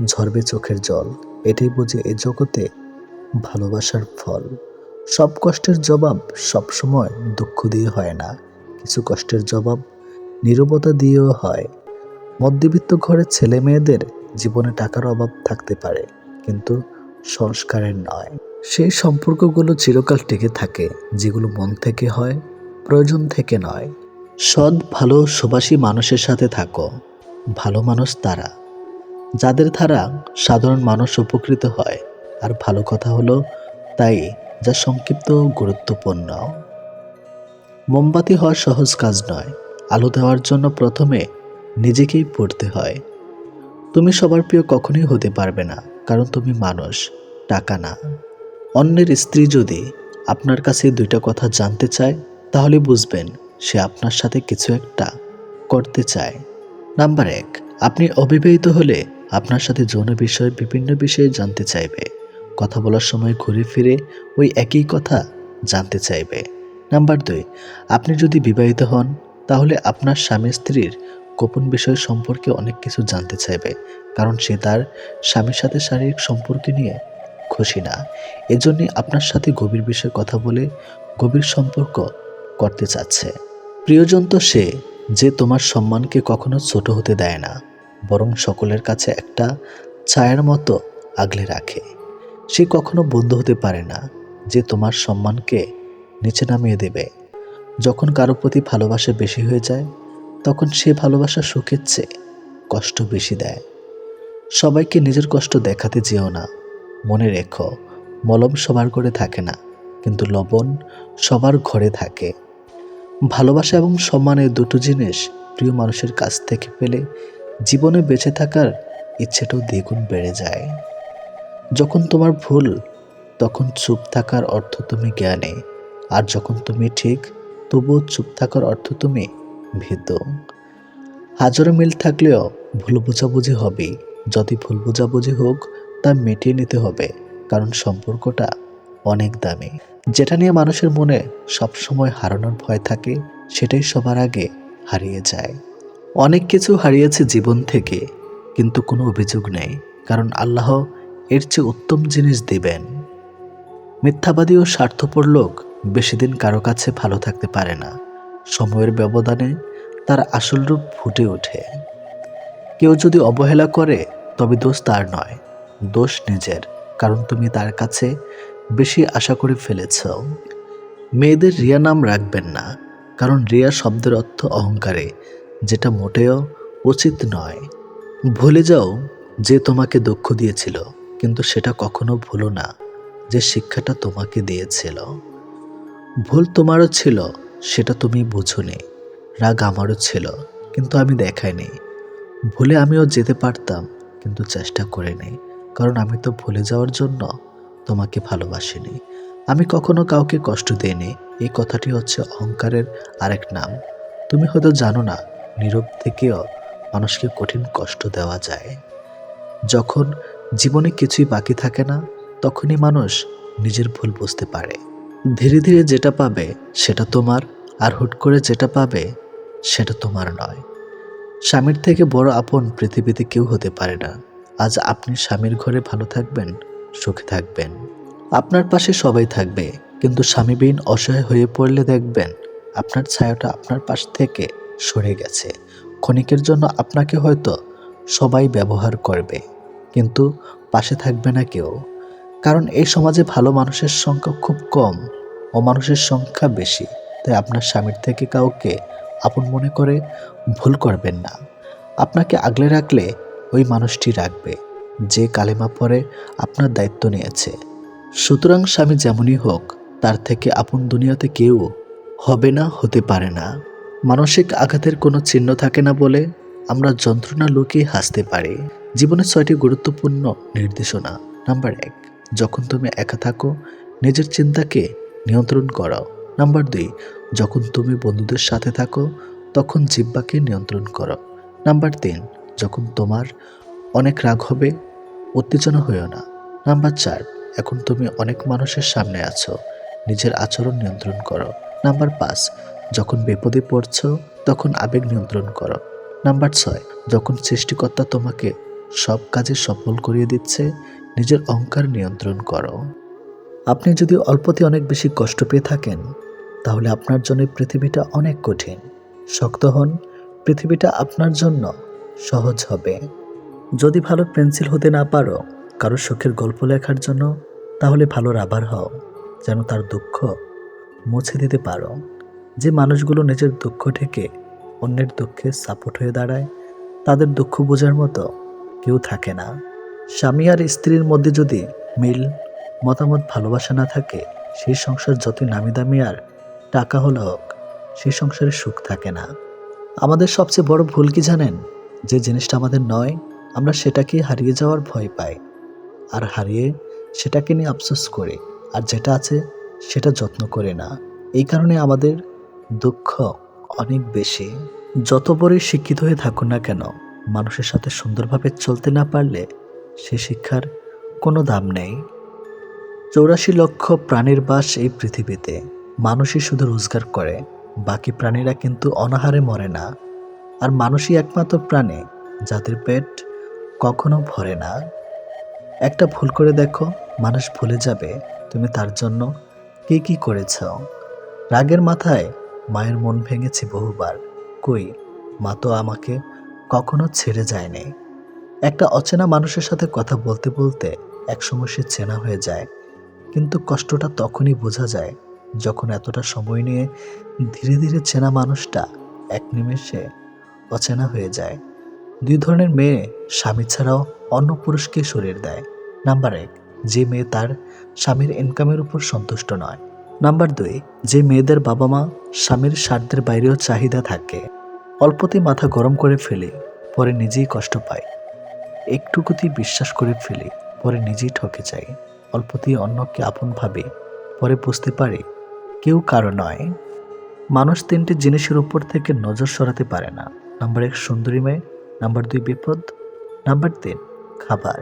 ঝরবে চোখের জল, এটাই বুঝি এই জগতে ভালোবাসার ফল। সব কষ্টের জবাব সবসময় দুঃখ দিয়ে হয় না, কিছু কষ্টের জবাব নীরবতা দিয়েও হয়। মধ্যবিত্ত ঘরের ছেলে মেয়েদের জীবনে টাকার অভাব থাকতে পারে, কিন্তু সংস্কারের নয়। সেই সম্পর্কগুলো চিরকাল টিকে থাকে যেগুলো মন থেকে হয়, প্রয়োজন থেকে নয়। সৎ, ভালো, সুবাসী মানুষের সাথে থাকো। ভালো মানুষ তারা যাদের দ্বারা সাধারণ মানুষ উপকৃত হয়, আর ভালো কথা হলো তাই যা সংক্ষিপ্ত ও গুরুত্বপূর্ণ। মোমবাতি হওয়া সহজ কাজ নয়, আলো দেওয়ার জন্য প্রথমে নিজেকেই পড়তে হয়। তুমি সবার প্রিয় কখনোই হতে পারবে না, কারণ তুমি মানুষ, টাকা না। অন্যের স্ত্রী যদি আপনার কাছে 2টা কথা জানতে চায় তাহলে বুঝবেন সে আপনার সাথে কিছু একটা করতে চায়। নাম্বার 1, আপনি অবিবাহিত হলে আপনার সাথে যৌন বিষয়ে বিভিন্ন বিষয়ে জানতে চাইবে। কথা বলার সময় ঘুরে ফিরে ওই একই কথা জানতে চাইবে। নাম্বার 2, আপনি যদি বিবাহিত হন তাহলে আপনার স্বামী স্ত্রীর গোপন বিষয় সম্পর্কে অনেক কিছু জানতে চাইবে, কারণ সে তার স্বামীর সাথে শারীরিক সম্পর্ক নিয়ে খুশি না। এজন্যই আপনার সাথে গভীর বিষয়ে কথা বলে গভীর সম্পর্ক করতে চাচ্ছে। প্রিয়জন তো সে যে তোমার সম্মানকে কখনো ছোট হতে দেয় না, বরং সকলের কাছে একটা ছায়ার মতো আগলে রাখে। সে কখনো বন্ধু হতে পারে না যে তোমার সম্মানকে নিচে নামিয়ে দেবে। যখন কারো প্রতি ভালোবাসা বেশি হয়ে যায় তখন সে ভালোবাসা সুখের চেয়ে কষ্ট বেশি দেয়। সবাইকে নিজের কষ্ট দেখাতে যেও না। মনে রেখো, মলম সবার ঘরে থাকে না, কিন্তু লবণ সবার ঘরে থাকে। ভালোবাসা এবং সম্মান এই দুটো জিনিস প্রিয় মানুষের কাছ থেকে পেলে জীবনে বেঁচে থাকার ইচ্ছেটাও দ্বিগুণ বেড়ে যায়। যখন তোমার ভুল তখন চুপ থাকার অর্থ তুমি জ্ঞানে, আর যখন তুমি ঠিক তবুও চুপ থাকার অর্থ তুমি ভীত। হাজারো মিল থাকলেও ভুল বোঝাবুঝি হবেই। যদি ভুল বোঝাবুঝি হোক তা মিটিয়ে নিতে হবে, কারণ সম্পর্কটা অনেক দামি। যেটা নিয়ে মানুষের মনে সবসময় হারানোর ভয় থাকে সেটাই সবার আগে হারিয়ে যায়। অনেক কিছু হারিয়েছে জীবন থেকে, কিন্তু কোনো অভিযোগ নেই, কারণ আল্লাহ এর চেয়ে উত্তম জিনিস দিবেন। মিথ্যাবাদী ও স্বার্থপর লোক বেশিদিন কারো কাছে ভালো থাকতে পারে না। সময়ের ব্যবধানে তার আসল রূপ ফুটে ওঠে। কেউ যদি অবহেলা করে তবে দোষ তার নয়, দোষ নিজের, কারণ তুমি তার কাছে বেশি আশা করে ফেলেছ। মেয়েদের রিয়া নাম রাখবেন না, কারণ রিয়া শব্দের অর্থ অহংকারে, যেটা মোটেও উচিত নয়। ভুলে যাও যে তোমাকে দুঃখ দিয়েছিল, কিন্তু সেটা কখনো ভুলো না যে শিক্ষাটা তোমাকে দিয়েছিল। ভুল তোমারও ছিল, সেটা তুমি বুঝোনি। রাগ আমারও ছিল, কিন্তু আমি দেখাইনি। ভুলে আমিও যেতে পারতাম, কিন্তু চেষ্টা করিনি, কারণ আমি তো ভুলে যাওয়ার জন্য তোমাকে ভালোবাসিনি। আমি কখনো কাউকে কষ্ট দিইনি। এই কথাটি হচ্ছে অহংকারের আরেক নাম। তুমি হয়তো জানো না, নীরব থেকেও মানুষকে কঠিন কষ্ট দেওয়া যায়। যখন জীবনে কিছুই বাকি থাকে না, তখনই মানুষ নিজের ভুল বুঝতে পারে। ধীরে ধীরে যেটা পাবে সেটা তোমার, আর হুট করে যেটা পাবে সেটা তোমার নয়। স্বামীর থেকে বড় আপন পৃথিবীতে কেউ হতে পারে না। আজ আপনি স্বামীর ঘরে ভালো থাকবেন, সুখে থাকবেন, আপনার পাশে সবাই থাকবে, কিন্তু স্বামীবিহীন অসহায় হয়ে পড়লে দেখবেন আপনার ছায়াটা আপনার পাশ থেকে সরে গেছে। ক্ষণিকের জন্য আপনাকে হয়তো সবাই ব্যবহার করবে, কিন্তু পাশে থাকবে না কেউ। কারণ এই সমাজে ভালো মানুষের সংখ্যা খুব কম, অমানুষের সংখ্যা বেশি। তাই আপনার স্বামীর থেকে কাউকে আপন মনে করে ভুল করবেন না। আপনাকে আগলে রাখলে ওই মানুষটি রাখবে যে কালেমা পড়ে আপনার দায়িত্ব নিয়েছে। সুতরাং স্বামী যেমনই হোক, তার থেকে আপন দুনিয়াতে কেউ হবে না, হতে পারে না। মানসিক আঘাতের কোনো চিহ্ন থাকে না বলে আমরা যন্ত্রণা লুকিয়ে হাসতে পারি। জীবনের 6টি গুরুত্বপূর্ণ নির্দেশনা। নাম্বার 1, যখন তুমি একা থাকো নিজের চিন্তাকে নিয়ন্ত্রণ করো। নাম্বার 2, যখন তুমি বন্ধুদের সাথে থাকো তখন জিহ্বাকে নিয়ন্ত্রণ করো। নাম্বার 3, যখন তোমার অনেক রাগ হবে উত্তেজনা হয়েও না। নাম্বার 4, এখন তুমি অনেক মানুষের সামনে আছো, নিজের আচরণ নিয়ন্ত্রণ করো। নাম্বার 5, যখন বিপদে পড়ছো তখন আবেগ নিয়ন্ত্রণ করো। নাম্বার 6, যখন সৃষ্টিকর্তা তোমাকে সব কাজে সফল করিয়ে দিচ্ছে নিজের অহংকার নিয়ন্ত্রণ করো। আপনি যদি অল্পতে অনেক বেশি কষ্ট পেয়ে থাকেন তাহলে আপনার জন্য পৃথিবীটা অনেক কঠিন। শক্ত হন, পৃথিবীটা আপনার জন্য সহজ হবে। যদি ভালো পেন্সিল হতে না পারো কারো সুখের গল্প লেখার জন্য, তাহলে ভালো রাবার হও, যেন তার দুঃখ মুছে দিতে পারো। যে মানুষগুলো নিজের দুঃখ ঢেকে অন্যের দুঃখে সাপোর্ট হয়ে দাঁড়ায়, তাদের দুঃখ বোঝার মতো কেউ থাকে না। স্বামী আর স্ত্রীর মধ্যে যদি মিল, মতামত, ভালোবাসা না থাকে, সেই সংসার যতই নামি দামি আর টাকা হলে হোক, সেই সংসারে সুখ থাকে না। আমাদের সবচেয়ে বড় ভুল কি জানেন? যে জিনিসটা আমাদের নয় আমরা সেটাকে হারিয়ে যাওয়ার ভয় পাই, আর হারিয়ে সেটাকে নিয়ে আফসোস করি, আর যেটা আছে সেটা যত্ন করি না। এই কারণে আমাদের দুঃখ অনেক বেশি। যত বড়ই শিক্ষিত হয়ে থাকুন না কেন, মানুষের সাথে সুন্দরভাবে চলতে না পারলে সে শিক্ষার কোনো দাম নেই। 84 লক্ষ প্রাণীর বাস এই পৃথিবীতে। মানুষই শুধু রোজগার করে, বাকি প্রাণীরা কিন্তু অনাহারে মরে না। আর মানুষই একমাত্র প্রাণী যাদের পেট কখনো ভরে না। একটা ভুল করে দেখো, মানুষ ভুলে যাবে তুমি তার জন্য কি কি করেছ। রাগের মাথায় মায়ের মন ভেঙেছে বহুবার, কই মা তো আমাকে কখনো ছেড়ে যায়নি। একটা অচেনা মানুষের সাথে কথা বলতে বলতে একসময় সে চেনা হয়ে যায়, কিন্তু কষ্টটা তখনই বোঝা যায় যখন এতটা সময় নিয়ে ধীরে ধীরে চেনা মানুষটা এক নিমেষে অচেনা হয়ে যায়। 2 ধরনের মেয়ে স্বামী ছাড়াও অন্য পুরুষকে সরিয়ে দেয়। নাম্বার 1, যে মেয়ে তার স্বামীর ইনকামের উপর সন্তুষ্ট নয়। নাম্বার 2, যে মেয়েদের বাবা মা স্বামীর স্বার্থের বাইরেও চাহিদা থাকে। অল্পতেই মাথা গরম করে ফেলি, পরে নিজেই কষ্ট পাই। একটুকুতেই বিশ্বাস করে ফেলি, পরে নিজেই ঠকে যাই। অল্পতেই অন্যকে আপন ভাবি, পরে বুঝতে পারি কেউ কারো নয়। মানুষ 3টি জিনিসের উপর থেকে নজর সরাতে পারে না। নাম্বার 1 সুন্দরী মেয়ে, নাম্বার 2 বিপদ, নাম্বার 3 খাবার।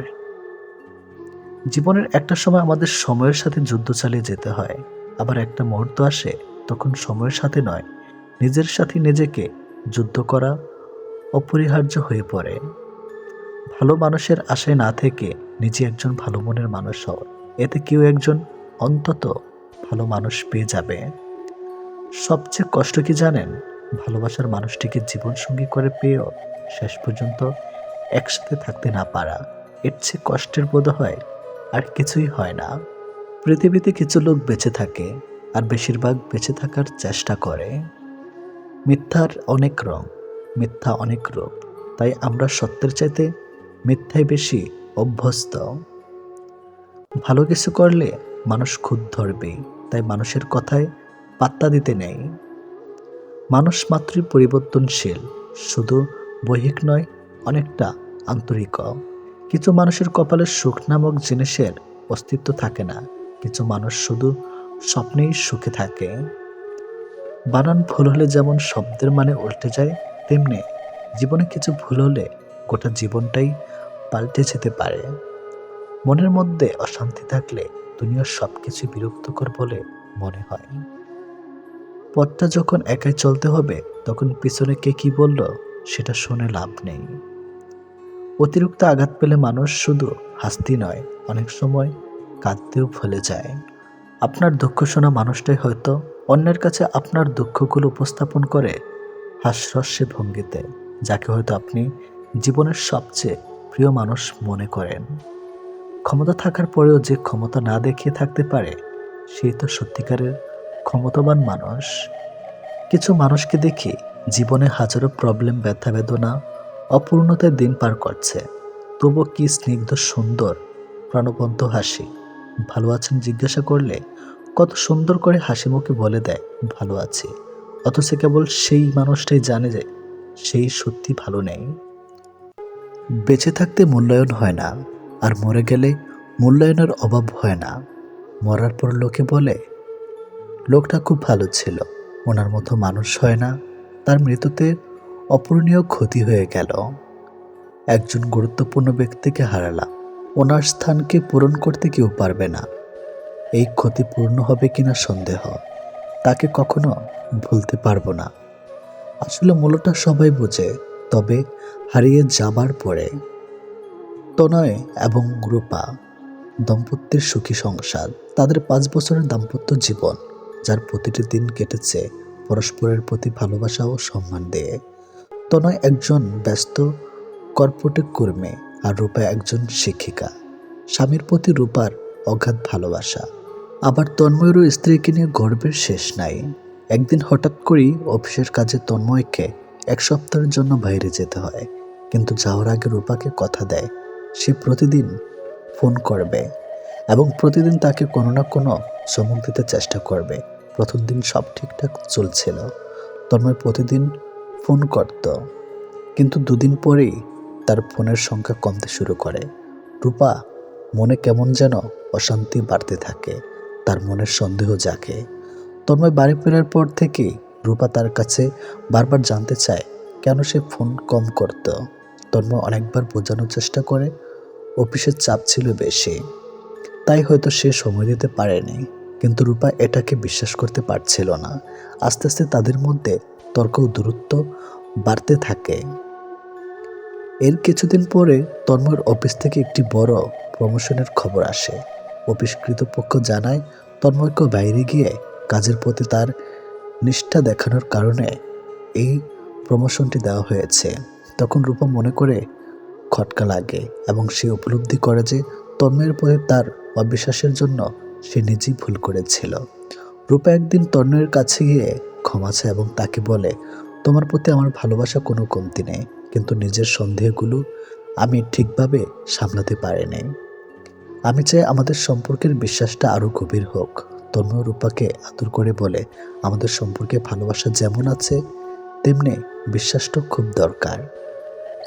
জীবনের একটা সময় আমাদের সময়ের সাথে যুদ্ধ চালিয়ে যেতে হয়, আবার একটা মুহূর্ত আসে তখন সময়ের সাথে নয়, নিজের সাথে নিজেকে যুদ্ধ করা অপরিহার্য হয়ে পড়ে। ভালো মানুষের আশায় না থেকে নিজে একজন ভালো মনের মানুষ হও, এতে কেউ একজন অন্তত ভালো মানুষ পেয়ে যাবে। সবচেয়ে কষ্ট কি জানেন? ভালোবাসার মানুষটিকে জীবনসঙ্গী করে পেয়েও শেষ পর্যন্ত একসাথে থাকতে না পারা। এর চেয়ে কষ্টের বোধ হয় আর কিছুই হয় না। পৃথিবীতে কিছু লোক বেঁচে থাকে, আর বেশিরভাগ বেঁচে থাকার চেষ্টা করে। মিথ্যার অনেক রং, মিথ্যা অনেক রূপ, তাই আমরা সত্যের চাইতে মিথ্যায় বেশি অভ্যস্ত। ভালো কিছু করলে মানুষ খুদ ধরবে, তাই মানুষের কথায় পাত্তা দিতে নেই। মানুষ মাত্রই পরিবর্তনশীল, শুধু বৈহিক নয়, অনেকটা আন্তরিক। কিছু মানুষের কপালে সুখ নামক জিনিসের অস্তিত্ব থাকে না, কিছু মানুষ শুধু স্বপ্নেই সুখে থাকে। বানান ভুল হলে যেমন শব্দের মানে উল্টে যায়, তেমনি জীবনে কিছু ভুল হলে গোটা জীবনটাই পাল্টে যেতে পারে। মনের মধ্যে অশান্তি থাকলে দুনিয়ার সবকিছু বিরক্তকর বলে মনে হয়। পথটা যখন একাই চলতে হবে, তখন পিছনে কে কি বলল সেটা শুনে লাভ নেই। অতিরিক্ত আঘাত পেলে মানুষ শুধু হাসতে নয়, অনেক সময় কাঁদতেও ভুলে যায়। আপনার দুঃখ শোনা মানুষটাই হয়তো অন্যের কাছে আপনার দুঃখগুলো উপস্থাপন করে হাস্যরস্যে ভঙ্গিতে, যাকে হয়তো আপনি জীবনের সবচেয়ে প্রিয় মানুষ মনে করেন। ক্ষমতা থাকার পরেও যে ক্ষমতা না দেখিয়ে থাকতে পারে, সেই তো সত্যিকারের ক্ষমতাবান মানুষ। কিছু মানুষকে দেখি জীবনে হাজারো প্রবলেম, ব্যথা বেদনা, অপূর্ণতায় দিন পার করছে, তবু কি স্নিগ্ধ সুন্দর প্রাণবন্ত হাসি। ভালো আছেন জিজ্ঞাসা করলে কত সুন্দর করে হাসি মুখে বলে দেয় ভালো আছি, অথচ কেবল সেই মানুষটাই জানে যে সেই সত্যি ভালো নেই। বেঁচে থাকতে মূল্যায়ন হয় না, আর মরে গেলে মূল্যায়নের অভাব হয় না। মরার পর লোকে বলে লোকটা খুব ভালো ছিল, ওনার মতো মানুষ হয় না, তার মৃত্যুতে অপূরণীয় ক্ষতি হয়ে গেল। একজন গুরুত্বপূর্ণ ব্যক্তিকে হারালাম, ওনার স্থানকে পূরণ করতে কেউ পারবে না। এই ক্ষতি পূর্ণ হবে কিনা সন্দেহ, তাকে কখনো ভুলতে পারবো না। আসলে মূলটা সবাই বোঝে, তবে হারিয়ে যাবার পরে। তনয় এবং রূপা দম্পতির সুখী সংসার, তাদের 5 বছরের দাম্পত্য জীবন, যার প্রতিটি দিন কেটেছে পরস্পরের প্রতি ভালোবাসা ও সম্মান দিয়ে। তনয় একজন ব্যস্ত কর্পোরেট কর্মী, আর রূপা একজন শিক্ষিকা। স্বামীর প্রতি রূপার অগাধ ভালোবাসা, আবার তন্ময়েরও স্ত্রীকে নিয়ে গর্বের শেষ নাই। একদিন হঠাৎ করেই অফিসের কাজে তন্ময়কে 1 সপ্তাহের জন্য বাইরে যেতে হয়, কিন্তু যাওয়ার আগে রূপাকে কথা দেয় সে প্রতিদিন ফোন করবে এবং প্রতিদিন তাকে কোনো না কোনো চমক দিতে চেষ্টা করবে। প্রথম দিন সব ঠিকঠাক চলছিল, তন্ময় প্রতিদিন ফোন করত, কিন্তু 2 দিন পরেই তার ফোনের সংখ্যা কমতে শুরু করে। রূপা মনে কেমন যেন অশান্তি বাড়তে থাকে, তার মনের সন্দেহ জাগে। তন্ময় বাড়ি ফেরার পর থেকেই রূপা তার কাছে বারবার জানতে চায় কেন সে ফোন কম করত। তন্ময় অনেকবার বোঝানোর চেষ্টা করে অফিসের চাপ ছিল বেশি, তাই হয়তো সে সময় দিতে পারেনি। কিন্তু রূপা এটাকে বিশ্বাস করতে পারছিল না। আস্তে আস্তে তাদের মধ্যে তর্ক ও দূরত্ব বাড়তে থাকে। এর কিছুদিন পরে তন্ময়ের অফিস থেকে একটি বড় প্রমোশনের খবর আসে। অফিস কর্তৃপক্ষ জানায় তন্ময়কে বাইরে গিয়ে কাজের প্রতি তার নিষ্ঠা দেখানোর কারণে এই প্রমোশনটি দেওয়া হয়েছে। তখন রূপা মনে করে খটকা লাগে এবং সে উপলব্ধি করে যে তন্ময়ের প্রতি তার অবিশ্বাসের জন্য সে নিজেই ভুল করেছিল। রূপা একদিন তন্ময়ের কাছে গিয়ে ক্ষমা চায় এবং তাকে বলে, তোমার প্রতি আমার ভালোবাসা কোনো কমতি নেই, কিন্তু নিজের সন্দেহগুলো আমি ঠিকভাবে সামলাতে পারিনি। আমি চাই আমাদের সম্পর্কের বিশ্বাসটা আরও গভীর হোক। তন্ময় রূপাকে আদর করে বলে, আমাদের সম্পর্কে ভালোবাসা যেমন আছে তেমনি বিশ্বাসটাও খুব দরকার।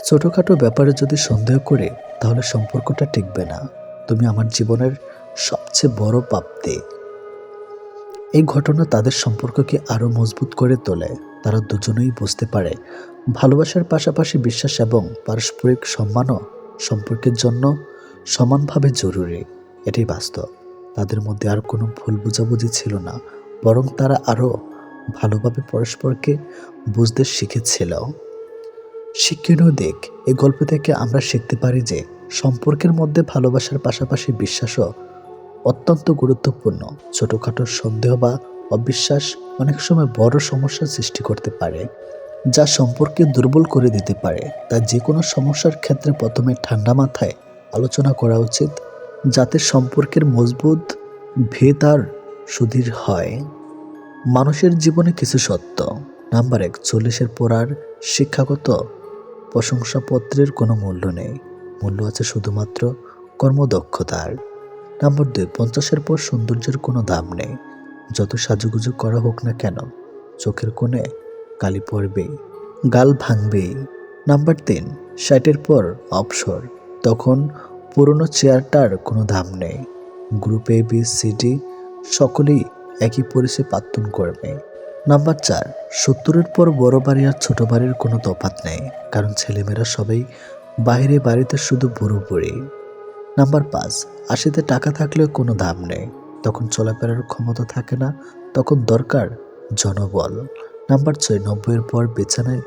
ছোটোখাটো ব্যাপারে যদি সন্দেহ করে তাহলে সম্পর্কটা টিকবে না। তুমি আমার জীবনের সবচেয়ে বড় প্রাপ্তি। এই ঘটনা তাদের সম্পর্ককে আরও মজবুত করে তোলে। তারা দুজনেই বুঝতে পারে ভালোবাসার পাশাপাশি বিশ্বাস এবং পারস্পরিক সম্মানও সম্পর্কের জন্য সমানভাবে জরুরি। এটাই বাস্তব। তাদের মধ্যে আর কোনো ভুল বোঝাবুঝি ছিল না, বরং তারা আরও ভালোভাবে পরস্পরকে বুঝতে শিখেছিল। শিক্ষণীয় দিক, এই গল্প থেকে আমরা শিখতে পারি যে সম্পর্কের মধ্যে ভালোবাসার পাশাপাশি বিশ্বাসও অত্যন্ত গুরুত্বপূর্ণ। ছোটোখাটো সন্দেহ বা অবিশ্বাস অনেক সময় বড় সমস্যার সৃষ্টি করতে পারে, যা সম্পর্কে দুর্বল করে দিতে পারে। তাই যে কোনো সমস্যার ক্ষেত্রে প্রথমে ঠান্ডা মাথায় আলোচনা করা উচিত, যাতে সম্পর্কের মজবুত ভিত আর সুদৃঢ় হয়। মানুষের জীবনে কিছু সত্য। নাম্বার 1, 40-এর পর আর শিক্ষাগত প্রশংসাপত্রের কোনো মূল্য নেই। মূল্য আছে শুধুমাত্র কর্মদক্ষতার। নাম্বার 2, 50-এর পর সৌন্দর্যের কোনো দাম নেই। যত সাজুগুজু করা হোক না কেন, চোখের কোণে কালি পড়বেই, গাল ভাঙবেই। নাম্বার 3, 60-এর পর অবসর। তখন পুরনো চেয়ারটার কোনো দাম নেই। Group A, B, C, D সকলেই একই পরিচয় প্রার্থন করবে। নাম্বার 4, 70-এর পর বড় বাড়ি আর ছোট বাড়ির কোনো তফাৎ নেই, কারণ ছেলেমেয়েরা সবাই বাইরে, বাড়িতে শুধু বুড়ো বুড়ি। নাম্বার 5, 80-তে টাকা থাকলেও কোনো দাম নেই, তখন চলাফেরার ক্ষমতা থাকে না, তখন দরকার জনবল। নাম্বার 6, 90-এর পর বিছানায়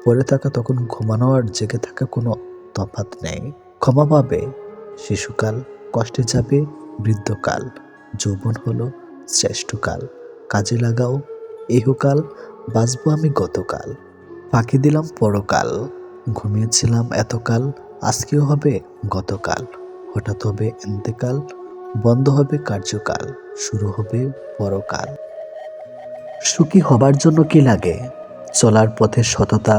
পড়ে থাকা, তখন ঘুমানো আর জেগে থাকা কোনো তফাৎ নেই। ক্ষমা পাবে শিশুকাল, কষ্টে যাবে বৃদ্ধকাল, যৌবন হলো শ্রেষ্ঠকাল। কাজে লাগাও ইহকাল, বাঁচবো আমি গতকাল, ফাঁকি দিলাম পরকাল, ঘুমিয়েছিলাম এতকাল, আজকেও হবে গতকাল, হঠাৎ হবে ইন্তেকাল, বন্ধ হবে কার্যকাল, শুরু হবে পরকাল। সুখী হবার জন্য কি লাগে? চলার পথে সততা,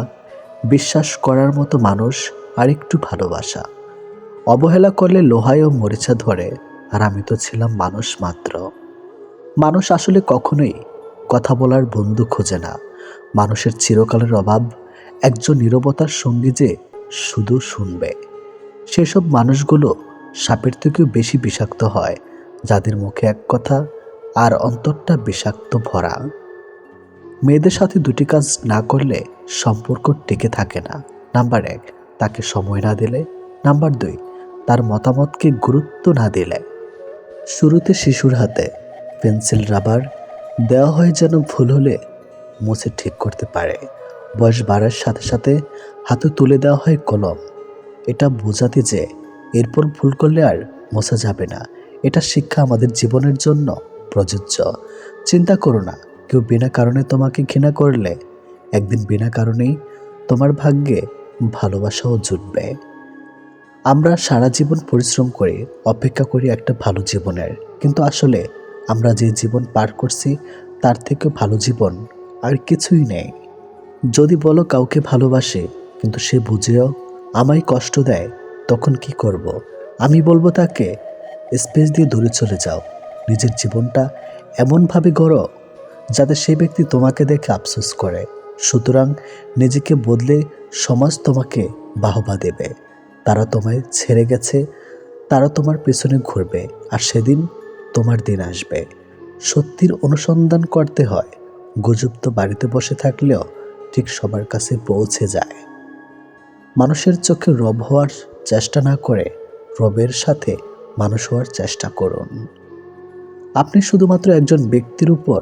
বিশ্বাস করার মতো মানুষ, আর একটু ভালোবাসা। অবহেলা করলে লোহায় ও মরিচা ধরে, আর আমি তো ছিলাম মানুষ মাত্র। মানুষ আসলে কখনোই কথা বলার বন্ধু খোঁজে না। মানুষের চিরকালের অভাব একজন নীরবতার সঙ্গী যে শুধু শুনবে। সেসব মানুষগুলো সাপের থেকেও বেশি বিষাক্ত হয়, যাদের মুখে এক কথা আর অন্তরটা বিষাক্ত ভরা। মেয়েদের সাথে দুটি কাজ না করলে সম্পর্ক টিকে থাকে না। নাম্বার 1, তাকে সময় না দিলে। নাম্বার 2, তার মতামতকে গুরুত্ব না দিলে। শুরুতে শিশুর হাতে পেন্সিল রাবার দেওয়া হয় যেন ভুল হলে মুছে ঠিক করতে পারে। বয়স বাড়ার সাথে সাথে হাতে তুলে দেওয়া হয় কলম, এটা বোঝাতে যে এরপর ভুল করলে আর মোছা যাবে না। এটা শিক্ষা আমাদের জীবনের জন্য প্রযোজ্য। চিন্তা করো না, কেউ বিনা কারণে তোমাকে ঘৃণা করলে একদিন বিনা কারণেই তোমার ভাগ্যে ভালোবাসাও জুটবে। আমরা সারা জীবন পরিশ্রম করি, অপেক্ষা করি একটা ভালো জীবনের, কিন্তু আসলে আমরা যে জীবন পার করছি তার থেকে ভালো জীবন আর কিছুই নেই। যদি বলো কাউকে ভালোবাসে কিন্তু সে বুঝেও আমায় কষ্ট দেয়, তখন কি করব? আমি বলবো তাকে স্পেস দিয়ে দূরে চলে যাও। নিজের জীবনটা এমনভাবে গড়ো যাতে সেই ব্যক্তি তোমাকে দেখে আফসোস করে। সুতরাং নিজেকে বদলে সমাজ তোমাকে বাহবা দেবে। তারা তোমায় ছেড়ে গেছে, তারা তোমার পেছনে ঘুরবে, আর সেদিন তোমার দিন আসবে। সত্যির অনুসন্ধান করতে হয়। গুজব তো বাড়িতে বসে থাকলেও ঠিক সবার কাছে পৌঁছে যায়। মানুষের চোখে রব হওয়ার চেষ্টা না করে রবের সাথে মানুষ হওয়ার চেষ্টা করুন। আপনি শুধুমাত্র একজন ব্যক্তির উপর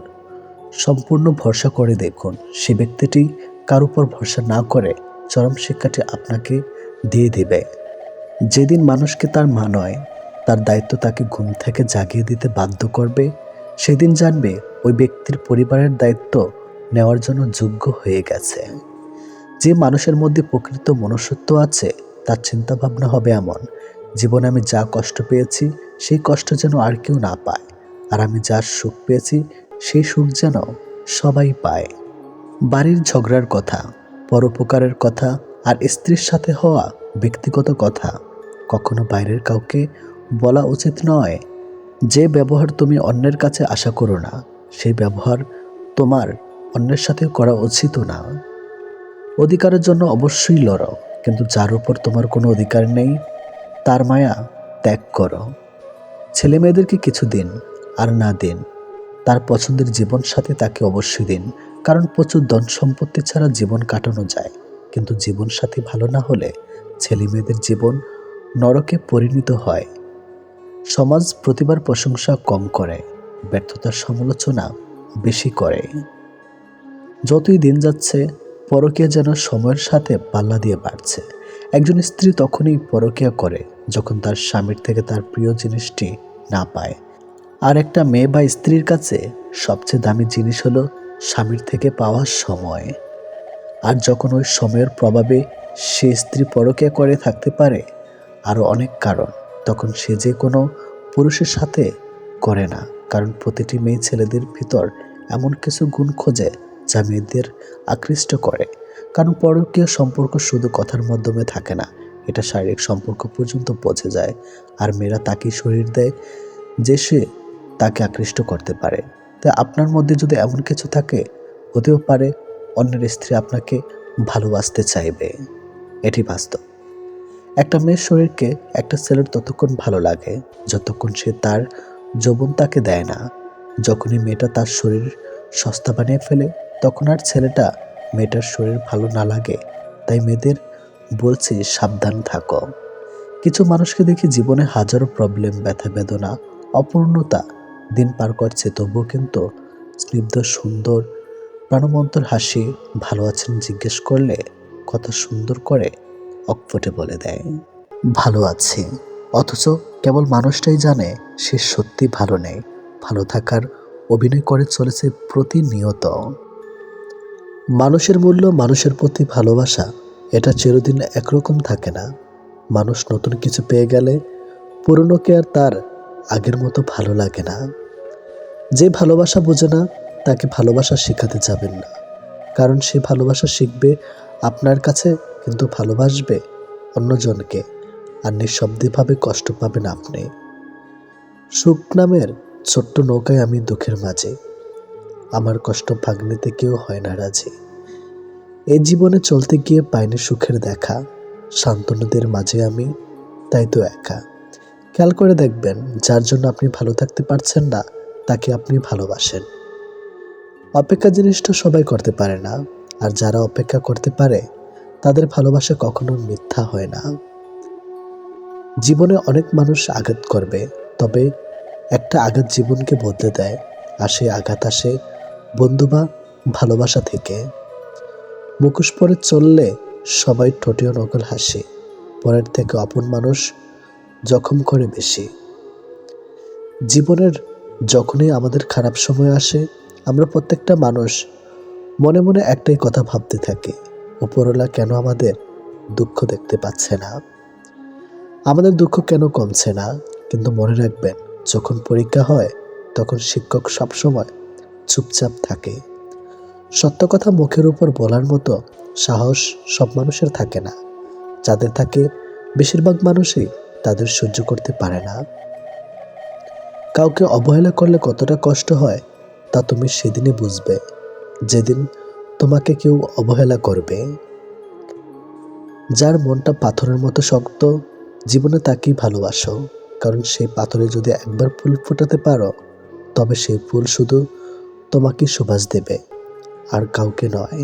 সম্পূর্ণ ভরসা করে দেখুন, সে ব্যক্তিটি কার উপর ভরসা না করে চরম শিক্ষাটি আপনাকে দিয়ে দেবে। যেদিন মানুষকে তার মা নয়, তার দায়িত্ব তাকে ঘুম থেকে জাগিয়ে দিতে বাধ্য করবে, সেদিন জানবে ওই ব্যক্তির পরিবারের দায়িত্ব নেওয়ার জন্য যোগ্য হয়ে গেছে। যে মানুষের মধ্যে প্রকৃত মনুষ্যত্ব আছে, তার চিন্তাভাবনা হবে এমন, জীবনে আমি যা কষ্ট পেয়েছি সেই কষ্ট যেন আর কেউ না পায়, আর আমি যা সুখ পেয়েছি সেই সুখ যেন সবাই পায়। বাড়ির ঝগড়ার কথা, পরোপকারের কথা আর স্ত্রীর সাথে হওয়া ব্যক্তিগত কথা কখনো বাইরের কাউকে বলা উচিত নয়। যে ব্যবহার তুমি অন্যের কাছে আশা করো না, সেই ব্যবহার তোমার অন্যের সাথে করা উচিত না। অধিকারের জন্য অবশ্যই লড়ো, কিন্তু যার উপর তোমার কোনো অধিকার নেই তার মায়া ত্যাগ করো। ছেলে মেয়েদেরকে কিছু দিন, আর না দিন তার পছন্দের জীবন সাথী তাকে অবশ্যই দিন, কারণ প্রচুর ধন সম্পত্তি ছাড়া জীবন কাটানো যায়, কিন্তু জীবন সাথী ভালো না হলে ছেলে মেয়েদের জীবন নরকে পরিণত হয়। সমাজ প্রতিবার প্রশংসা কম করে, ব্যর্থতার সমালোচনা বেশি করে। যতই দিন যাচ্ছে পরকীয়া যেন সময়ের সাথে পাল্লা দিয়ে বাড়ছে। একজন স্ত্রী তখনই পরকীয়া করে যখন তার স্বামীর থেকে তার প্রিয় জিনিসটি না পায়, আর একটা মেয়ে বা স্ত্রীর কাছে সবচেয়ে দামি জিনিস হলো স্বামীর থেকে পাওয়ার সময়। আর যখন ওই সময়ের প্রভাবে সে স্ত্রী পরকীয়া করে থাকতে পারে আরও অনেক কারণ, তখন সে যে কোনো পুরুষের সাথে করে না, কারণ প্রতিটি মেয়ে ছেলেদের ভিতর এমন কিছু গুণ খোঁজে যা মেয়েদের আকৃষ্ট করে। কারণ পরকীয় সম্পর্ক শুধু কথার মাধ্যমে থাকে না, এটা শারীরিক সম্পর্ক পর্যন্ত পৌঁছে যায়, আর মেয়েরা তাকেই শরীর দেয় যে সে তাকে আকৃষ্ট করতে পারে। তাই আপনার মধ্যে যদি এমন কিছু থাকে, হতেও পারে অন্যের স্ত্রী আপনাকে ভালোবাসতে চাইবে, এটি বাস্তব। একটা মেয়ের শরীরকে একটা ছেলের ততক্ষণ ভালো লাগে যতক্ষণ সে তার যৌবন তাকে দেয় না। যখনই মেয়েটা তার শরীর সস্তা বানিয়ে ফেলে, তখন আর ছেলেটা মেয়েটার শরীর ভালো না লাগে। তাই মেয়েদের বলছি, সাবধান থাকো। কিছু মানুষকে দেখি জীবনে হাজারো প্রবলেম, ব্যথা বেদনা, অপূর্ণতা দিন পার করছে, তবুও কিন্তু স্নিগ্ধ সুন্দর প্রাণবন্তর হাসি, ভালো আছেন জিজ্ঞেস করলে কত সুন্দর করে অকপটে বলে দেয় ভালো আছি, অথচ কেবল মানুষটাই জানে সে সত্যি ভালো নেই। ভালো থাকার অভিনয় করে চলেছে প্রতিনিয়ত। মানুষের মূল্য, মানুষের প্রতি ভালোবাসা, এটা চিরদিন একরকম থাকে না। মানুষ নতুন কিছু পেয়ে গেলে পুরনোকে আর তার আগের মতো ভালো লাগে না। যে ভালোবাসা বোঝে না তাকে ভালোবাসা শেখাতে যাবেন না, কারণ সে ভালোবাসা শিখবে আপনার কাছে, কিন্তু ভালোবাসবে অন্যজনকে, আর নিঃশব্দভাবে কষ্ট পাবেন আপনি। সুখ নামের ছোট্ট নৌকায় আমি দুঃখের মাঝে, আমার কষ্ট ভাগ নিতে কেউ হয় না রাজি। এই জীবনে চলতে গিয়ে পাইনি সুখের দেখা, শান্তনুদের মাঝে আমি তাই তো একা। খেয়াল করে দেখবেন, যার জন্য আপনি ভালো থাকতে পারছেন না তাকে আপনি ভালোবাসেন। অপেক্ষা জিনিসটা সবাই করতে পারে না, আর যারা অপেক্ষা করতে পারে তাদের ভালোবাসা কখনো মিথ্যা হয় না। জীবনে অনেক মানুষ আঘাত করবে, তবে একটা আঘাত জীবনকে বদলে দেয়, আর সেই আঘাত আসে বন্ধু বা ভালোবাসা থেকে। মুখোশ পরে চললে সবাই ঠোঁটেও নকল হাসি, পরের থেকে আপন মানুষ জখম করে বেশি। জীবনের যখনই আমাদের খারাপ সময় আসে, আমরা প্রত্যেকটা মানুষ মনে মনে একটাই কথা ভাবতে থাকি, উপরওয়ালা কেন আমাদের দুঃখ দেখতে পাচ্ছে না, আমাদের দুঃখ কেন কমছে না। কিন্তু মনে রাখবেন, যখন পরীক্ষা হয় তখন শিক্ষক সবসময় চুপচাপ থাকে। সত্য কথা মুখের উপর বলার মতো সাহস সব মানুষের থাকে না, যাদের থাকে বেশিরভাগ মানুষই তাদের সহ্য করতে পারে না। কাউকে অবহেলা করলে কতটা কষ্ট হয় তা তুমি সেদিনই বুঝবে, যেদিন তোমাকে কেউ অবহেলা করবে। যার মনটা পাথরের মতো শক্ত, জীবনে তাকেই ভালোবাসো, কারণ সেই পাথরে যদি একবার ফুল ফোটাতে পারো, তবে সেই ফুল শুধু তোমাকে সুবাস দেবে, আর কাউকে নয়।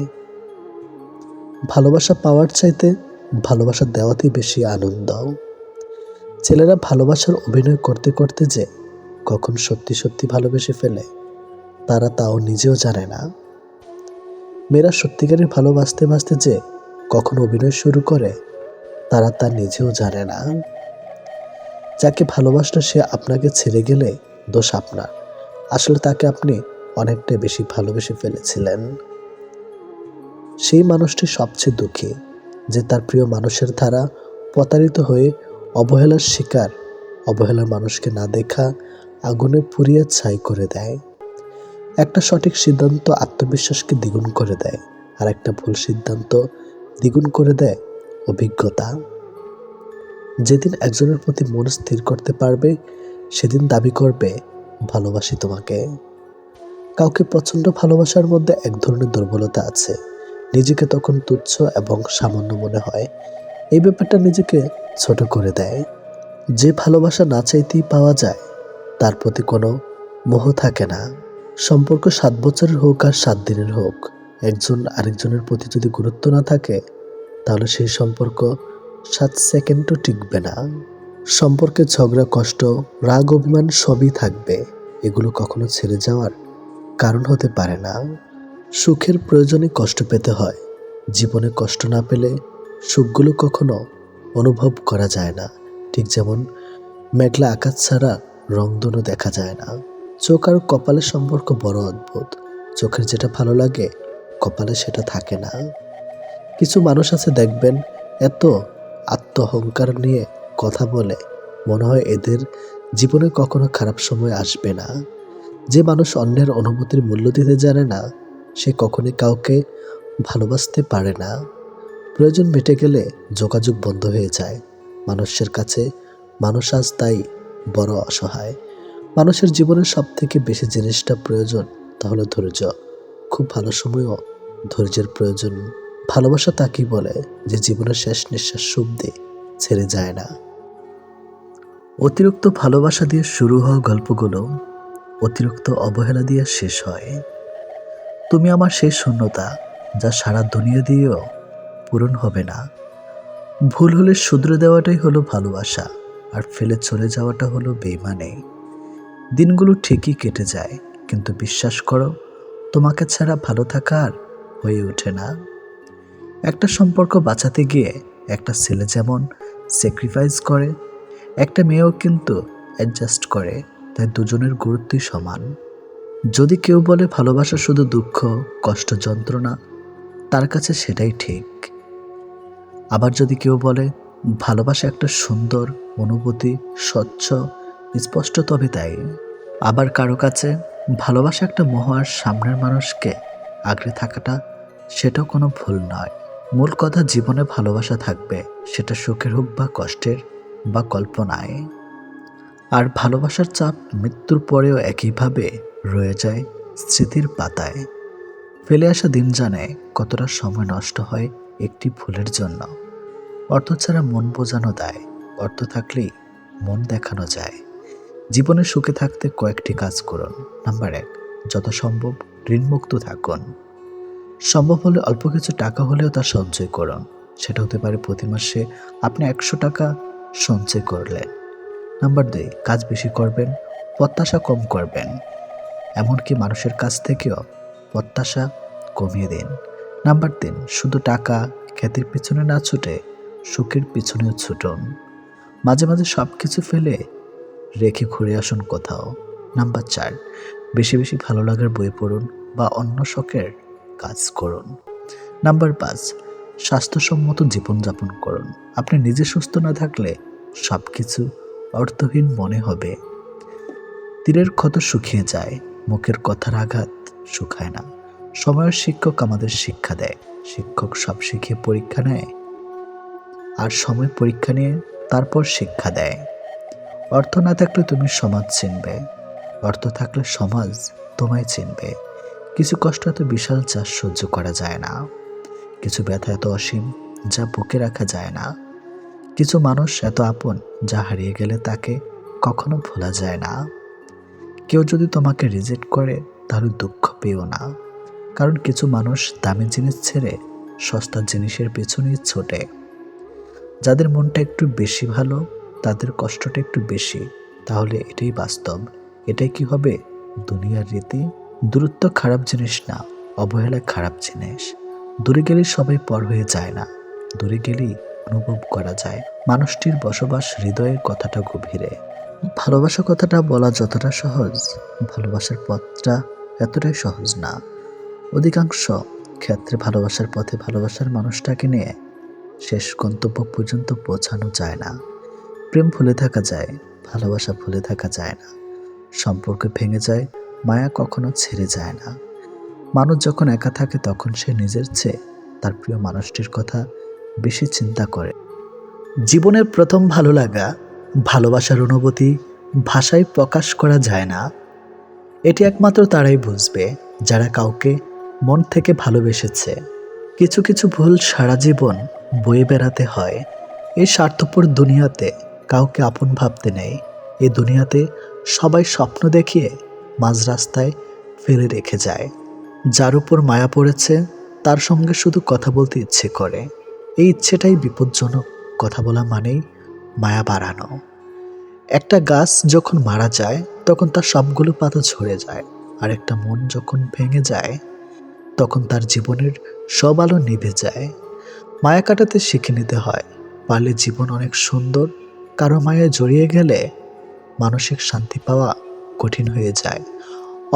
ভালোবাসা পাওয়ার চাইতে ভালোবাসা দেওয়াতেই বেশি আনন্দ। ছেলেরা ভালোবাসার অভিনয় করতে করতে যে কখন সত্যি সত্যি ভালোবেসে ফেলে তারা তাও নিজেও জানে না। মেয়েরা সত্যিকারের ভালোবাসতে বাসতে যে কখন অভিনয় শুরু করে তারা তা নিজেও জানে না। যাকে ভালোবাসলে সে আপনাকে ছেড়ে গেলে দোষ আপনার, আসলে তাকে আপনি অনেকটাই বেশি ভালোবেসে ফেলেছিলেন। সেই মানুষটি সবচেয়ে দুঃখী যে তার প্রিয় মানুষের দ্বারা প্রতারিত হয়ে অবহেলার শিকার, অবহেলার মানুষকে না দেখা আগুনে পুড়িয়ে ছাই করে দেয়। একটা সঠিক সিদ্ধান্ত আত্মবিশ্বাসকে দ্বিগুণ করে দেয়, আর একটা ভুল সিদ্ধান্ত দ্বিগুণ করে দেয় অভিজ্ঞতা। যেদিন একজনের প্রতি মন স্থির করতে পারবে সেদিন দাবি করবে ভালোবাসি তোমাকে। কাউকে প্রচণ্ড ভালোবাসার মধ্যে এক ধরনের দুর্বলতা আছে, নিজেকে তখন তুচ্ছ এবং সামান্য মনে হয়। এই ব্যাপারটা নিজেকে ছোট করে দেয়। যে ভালোবাসা না চাইতেই পাওয়া যায় তার প্রতি কোনো মোহ থাকে না। সম্পর্ক 7 বছরের হোক আর 7 দিনের হোক, একজন আরেকজনের প্রতি যদি গুরুত্ব না থাকে তাহলে সেই সম্পর্ক 7 সেকেন্ডও টিকবে না। সম্পর্কে ঝগড়া, কষ্ট, রাগ, অভিমান সবই থাকবে, এগুলো কখনো ছেড়ে যাওয়ার কারণ হতে পারে না। সুখের প্রয়োজনে কষ্ট পেতে হয়, জীবনে কষ্ট না পেলে সুখগুলো কখনো অনুভব করা যায় না। ঠিক যেমন মেঘলা আকাশ ছাড়া রংধনু দেখা যায় না। চোখ আর কপালের সম্পর্ক বড় অদ্ভুত। চোখের যেটা ভালো লাগে কপালে সেটা থাকে না। কিছু মানুষ আছে দেখবেন এত আত্মঅহংকার নিয়ে কথা বলে, মনে হয় এদের জীবনে কখনো খারাপ সময় আসবে না। যে মানুষ অন্যের অনুভূতির মূল্য দিতে জানে না সে কখনোই কাউকে ভালোবাসতে পারে না। প্রয়োজন মিটে গেলে যোগাযোগ বন্ধ হয়ে যায়। মানুষের কাছে মানুষ আজ তাই বড় অসহায়। মানুষের জীবনের সব থেকে বেশি জিনিসটা প্রয়োজন তাহলে ধৈর্য। খুব ভালো সময়ও ধৈর্যের প্রয়োজন। ভালোবাসা তাকেই বলে যে জীবনের শেষ নিঃশ্বাস অবধি ছেড়ে যায় না। অতিরিক্ত ভালোবাসা দিয়ে শুরু হওয়া গল্পগুলো অতিরিক্ত অবহেলা দিয়ে শেষ হয়। তুমি আমার সেই শূন্যতা যা সারা দুনিয়া দিয়েও পূরণ হবে না। ভুল হলে শুধরে দেওয়াটাই হলো ভালোবাসা, আর ফেলে চলে যাওয়াটা হলো বেইমানি। দিনগুলো ঠিকই কেটে যায়, কিন্তু বিশ্বাস করো তোমাকে ছাড়া ভালো থাকা আর হয়ে ওঠে না। একটা সম্পর্ক বাঁচাতে গিয়ে একটা ছেলে যেমন স্যাক্রিফাইস করে, একটা মেয়েও কিন্তু অ্যাডজাস্ট করে, তাই দুজনের গুরুত্বই সমান। যদি কেউ বলে ভালোবাসা শুধু দুঃখ, কষ্ট, যন্ত্রণা, তার কাছে সেটাই ঠিক। আবার যদি কেউ বলে ভালোবাসা একটা সুন্দর অনুভূতি, স্বচ্ছ, স্পষ্ট, তবে তাই। আবার কারো কাছে ভালোবাসা একটা মোহ, আর সামনের মানুষকে আগলে থাকাটা সেটাও কোনো ভুল নয়। মূল কথা জীবনে ভালোবাসা থাকবে, সেটা সুখের হোক বা কষ্টের বা কল্পনায়। আর ভালোবাসার চাপ মৃত্যুর পরেও একইভাবে রয়ে যায় স্মৃতির পাতায়। ফেলে আসা দিন জানে কতটা সময় নষ্ট হয় একটি ভুলের জন্য। অর্থ ছাড়া মন বোঝানো দায়, অর্থ থাকলেই মন দেখানো যায়। জীবনে সুখে থাকতে কয়েকটি কাজ করুন। নাম্বার 1, যত সম্ভব ঋণমুক্ত থাকুন। সম্ভব হলে অল্প কিছু টাকা হলেও তা সঞ্চয় করুন। সেটা হতে পারে প্রতি মাসে আপনি 100 টাকা সঞ্চয় করলেন। নাম্বার 2, কাজ বেশি করবেন, প্রত্যাশা কম করবেন। এমনকি মানুষের কাছ থেকেও প্রত্যাশা কমিয়ে দিন। নাম্বার 3, শুধু টাকা, খ্যাতির পিছনে না ছুটে সুখের পিছনেও ছুটুন। মাঝে মাঝে সব কিছু ফেলে রেখে ঘুরে আসুন কোথাও। নাম্বার 4, বেশি বেশি ভালো লাগার বই পড়ুন বা অন্য শখের কাজ করুন। নাম্বার 5, স্বাস্থ্যসম্মত জীবনযাপন করুন। আপনি নিজে সুস্থ না থাকলে সব কিছু অর্থহীন মনে হবে। তীরের ক্ষত শুকিয়ে যায়, মুখের কথার আঘাত শুকায় না। সময়ের শিক্ষক আমাদের শিক্ষা দেয়। শিক্ষক সব শিখিয়ে পরীক্ষা নেয়, আর সময় পরীক্ষা নিয়ে তারপর শিক্ষা দেয়। অর্থ না থাকলে তুমি সমাজ চিনবে, অর্থ থাকলে সমাজ তোমায় চিনবে। কিছু কষ্ট এত বিশাল যা সহ্য করা যায় না, কিছু ব্যথা এত অসীম যা বুকে রাখা যায় না, কিছু মানুষ এত আপন যা হারিয়ে গেলে তাকে কখনো ভোলা যায় না। কেউ যদি তোমাকে রিজেক্ট করে তাহলে দুঃখ পেও না, কারণ কিছু মানুষ দামি জিনিস ছেড়ে সস্তা জিনিসের পেছনেই ছোটে। যাদের মনটা একটু বেশি ভালো, তাদের কষ্টটা একটু বেশি। তাহলে এটাই বাস্তব। এটাই কি হবে দুনিয়ার রীতি? দূরত্ব খারাপ জিনিস না, অবহেলা খারাপ জিনিস। দূরে গেলে সবাই পর হয়ে যায় না, দূরে গেলেই অনুভব করা যায় মানুষটির বসবাস হৃদয়ের কথাটা গভীরে। ভালোবাসা কথাটা বলা যতটা সহজ, ভালোবাসার পথটা এতটাই সহজ না। অধিকাংশ ক্ষেত্রে ভালোবাসার পথে ভালোবাসার মানুষটাকে নিয়ে শেষ গন্তব্য পর্যন্ত পৌঁছানো যায় না। প্রেম ভুলে থাকা যায়, ভালোবাসা ভুলে থাকা যায় না। সম্পর্ক ভেঙে যায়, মায়া কখনো ছেড়ে যায় না। মানুষ যখন একা থাকে তখন সে নিজের চেয়ে তার প্রিয় মানুষটির কথা বেশি চিন্তা করে। জীবনের প্রথম ভালো লাগা, ভালোবাসার অনুভূতি ভাষায় প্রকাশ করা যায় না। এটি একমাত্র তারাই বুঝবে যারা কাউকে মন থেকে ভালোবেসেছে। কিছু কিছু ভুল সারা জীবন বয়ে বেড়াতে হয়। এই স্বার্থপর দুনিয়াতে কাউকে আপন ভাবতে নেই। এই দুনিয়াতে সবাই স্বপ্ন দেখিয়ে মাঝ রাস্তায় ফেলে রেখে যায়। যার উপর মায়া পড়েছে তার সঙ্গে শুধু কথা বলতে ইচ্ছে করে। এই ইচ্ছেটাই বিপজ্জনক। কথা বলা মানেই মায়া বাড়ানো। একটা গাছ যখন মারা যায় তখন তার সবগুলো পাতা ঝরে যায়, আর একটা মন যখন ভেঙে যায় তখন তার জীবনের সব আলো নিভে যায়। মায়া কাটাতে শিখে নিতে হয়, পারলে জীবন অনেক সুন্দর। কারো মায়ায় জড়িয়ে গেলে মানসিক শান্তি পাওয়া কঠিন হয়ে যায়।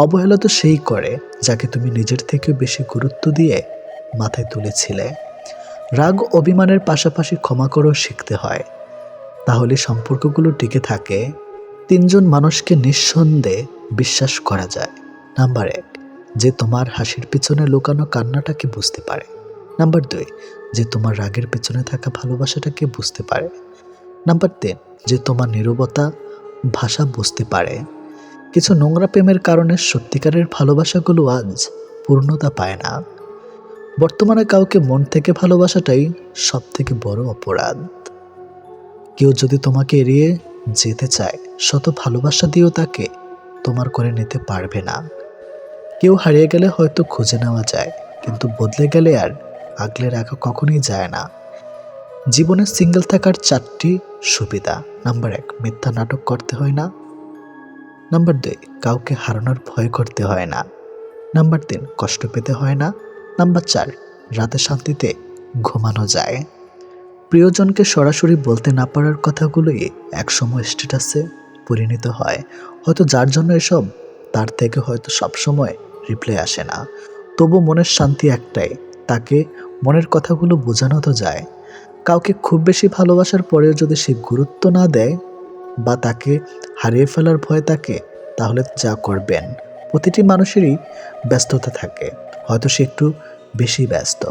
অবহেলা তো সেই করে যাকে তুমি নিজের থেকে বেশি গুরুত্ব দিয়ে মাথায় তুলেছিলে। রাগ অভিমানের পাশাপাশি ক্ষমা করেও শিখতে হয়, তাহলে সম্পর্কগুলো টিকে থাকে। 3 জন মানুষকে নিঃসন্দেহে বিশ্বাস করা যায়। নাম্বার 1, যে তোমার হাসির পিছনে লুকানো কান্নাটাকে বুঝতে পারে। নাম্বার 2, যে তোমার রাগের পিছনে থাকা ভালোবাসাটাকে বুঝতে পারে। নাম্বার 3, যে তোমার নীরবতা ভাষা বুঝতে পারে। কিছু নোংরা প্রেমের কারণে সত্যিকারের ভালোবাসাগুলো আজ পূর্ণতা পায় না। বর্তমানে কাউকে মন থেকে ভালোবাসাটাই সব থেকে বড় অপরাধ। কেউ যদি তোমাকে এড়িয়ে যেতে চায়, শত ভালোবাসা দিয়েও তাকে তোমার করে নিতে পারবে না। কেউ হারিয়ে গেলে হয়তো খুঁজে নেওয়া যায়, কিন্তু বদলে গেলে আর আগলে রাখা কখনোই যায় না। জীবনে সিঙ্গেল থাকার 4টি সুবিধা। নাম্বার 1, মিথ্যা নাটক করতে হয় না। নাম্বার 2, কাউকে হারানোর ভয় করতে হয় না। নাম্বার 3, কষ্ট পেতে হয় না। নাম্বার 4, রাতে শান্তিতে ঘুমানো যায়। প্রিয়জনকে সরাসরি বলতে না পারার কথাগুলোই একসময় স্ট্যাটাসে পরিণত হয়। হয়তো যার জন্য এসব, তার থেকে হয়তো সবসময় রিপ্লাই আসে না। তবু মনের শান্তি একটাই, তাকে মনের কথাগুলো বোঝানো তো যায়। কাউকে খুব বেশি ভালোবাসার পরেও যদি সে গুরুত্ব না দেয় বা তাকে হারিয়ে ফেলার ভয় থাকে, তাহলে যা করবেন। প্রতিটি মানুষেরই ব্যস্ততা থাকে, হয়তো সে একটু বেশি ব্যস্ত,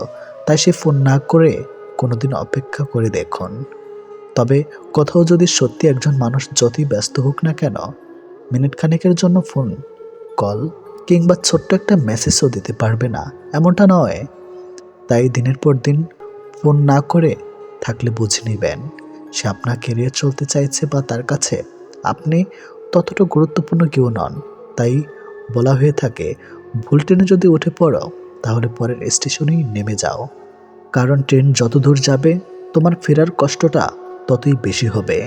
তাই সে ফোন না করে কোনোদিন অপেক্ষা করে দেখুন। তবে কোথাও যদি সত্যি একজন মানুষ যতই ব্যস্ত হোক না কেন, মিনিট খানেকের জন্য ফোন কল কিংবা ছোট্ট একটা মেসেজও দিতে পারবে না এমনটা নয়। তাই দিনের পর দিন ফোন না করে থাকলে বুঝে নেবেন সে আপনাকে এড়িয়ে চলতে চাইছে, বা তার কাছে আপনি ততটা গুরুত্বপূর্ণ কেউ নন। তাই বলা হয়ে থাকে, ভুল ট্রেনে যদি উঠে পড়ো তাহলে পরের স্টেশনেই নেমে যাও, কারণ ট্রেন যত দূর যাবে তোমার ফেরার কষ্টটা ততই বেশি হবে।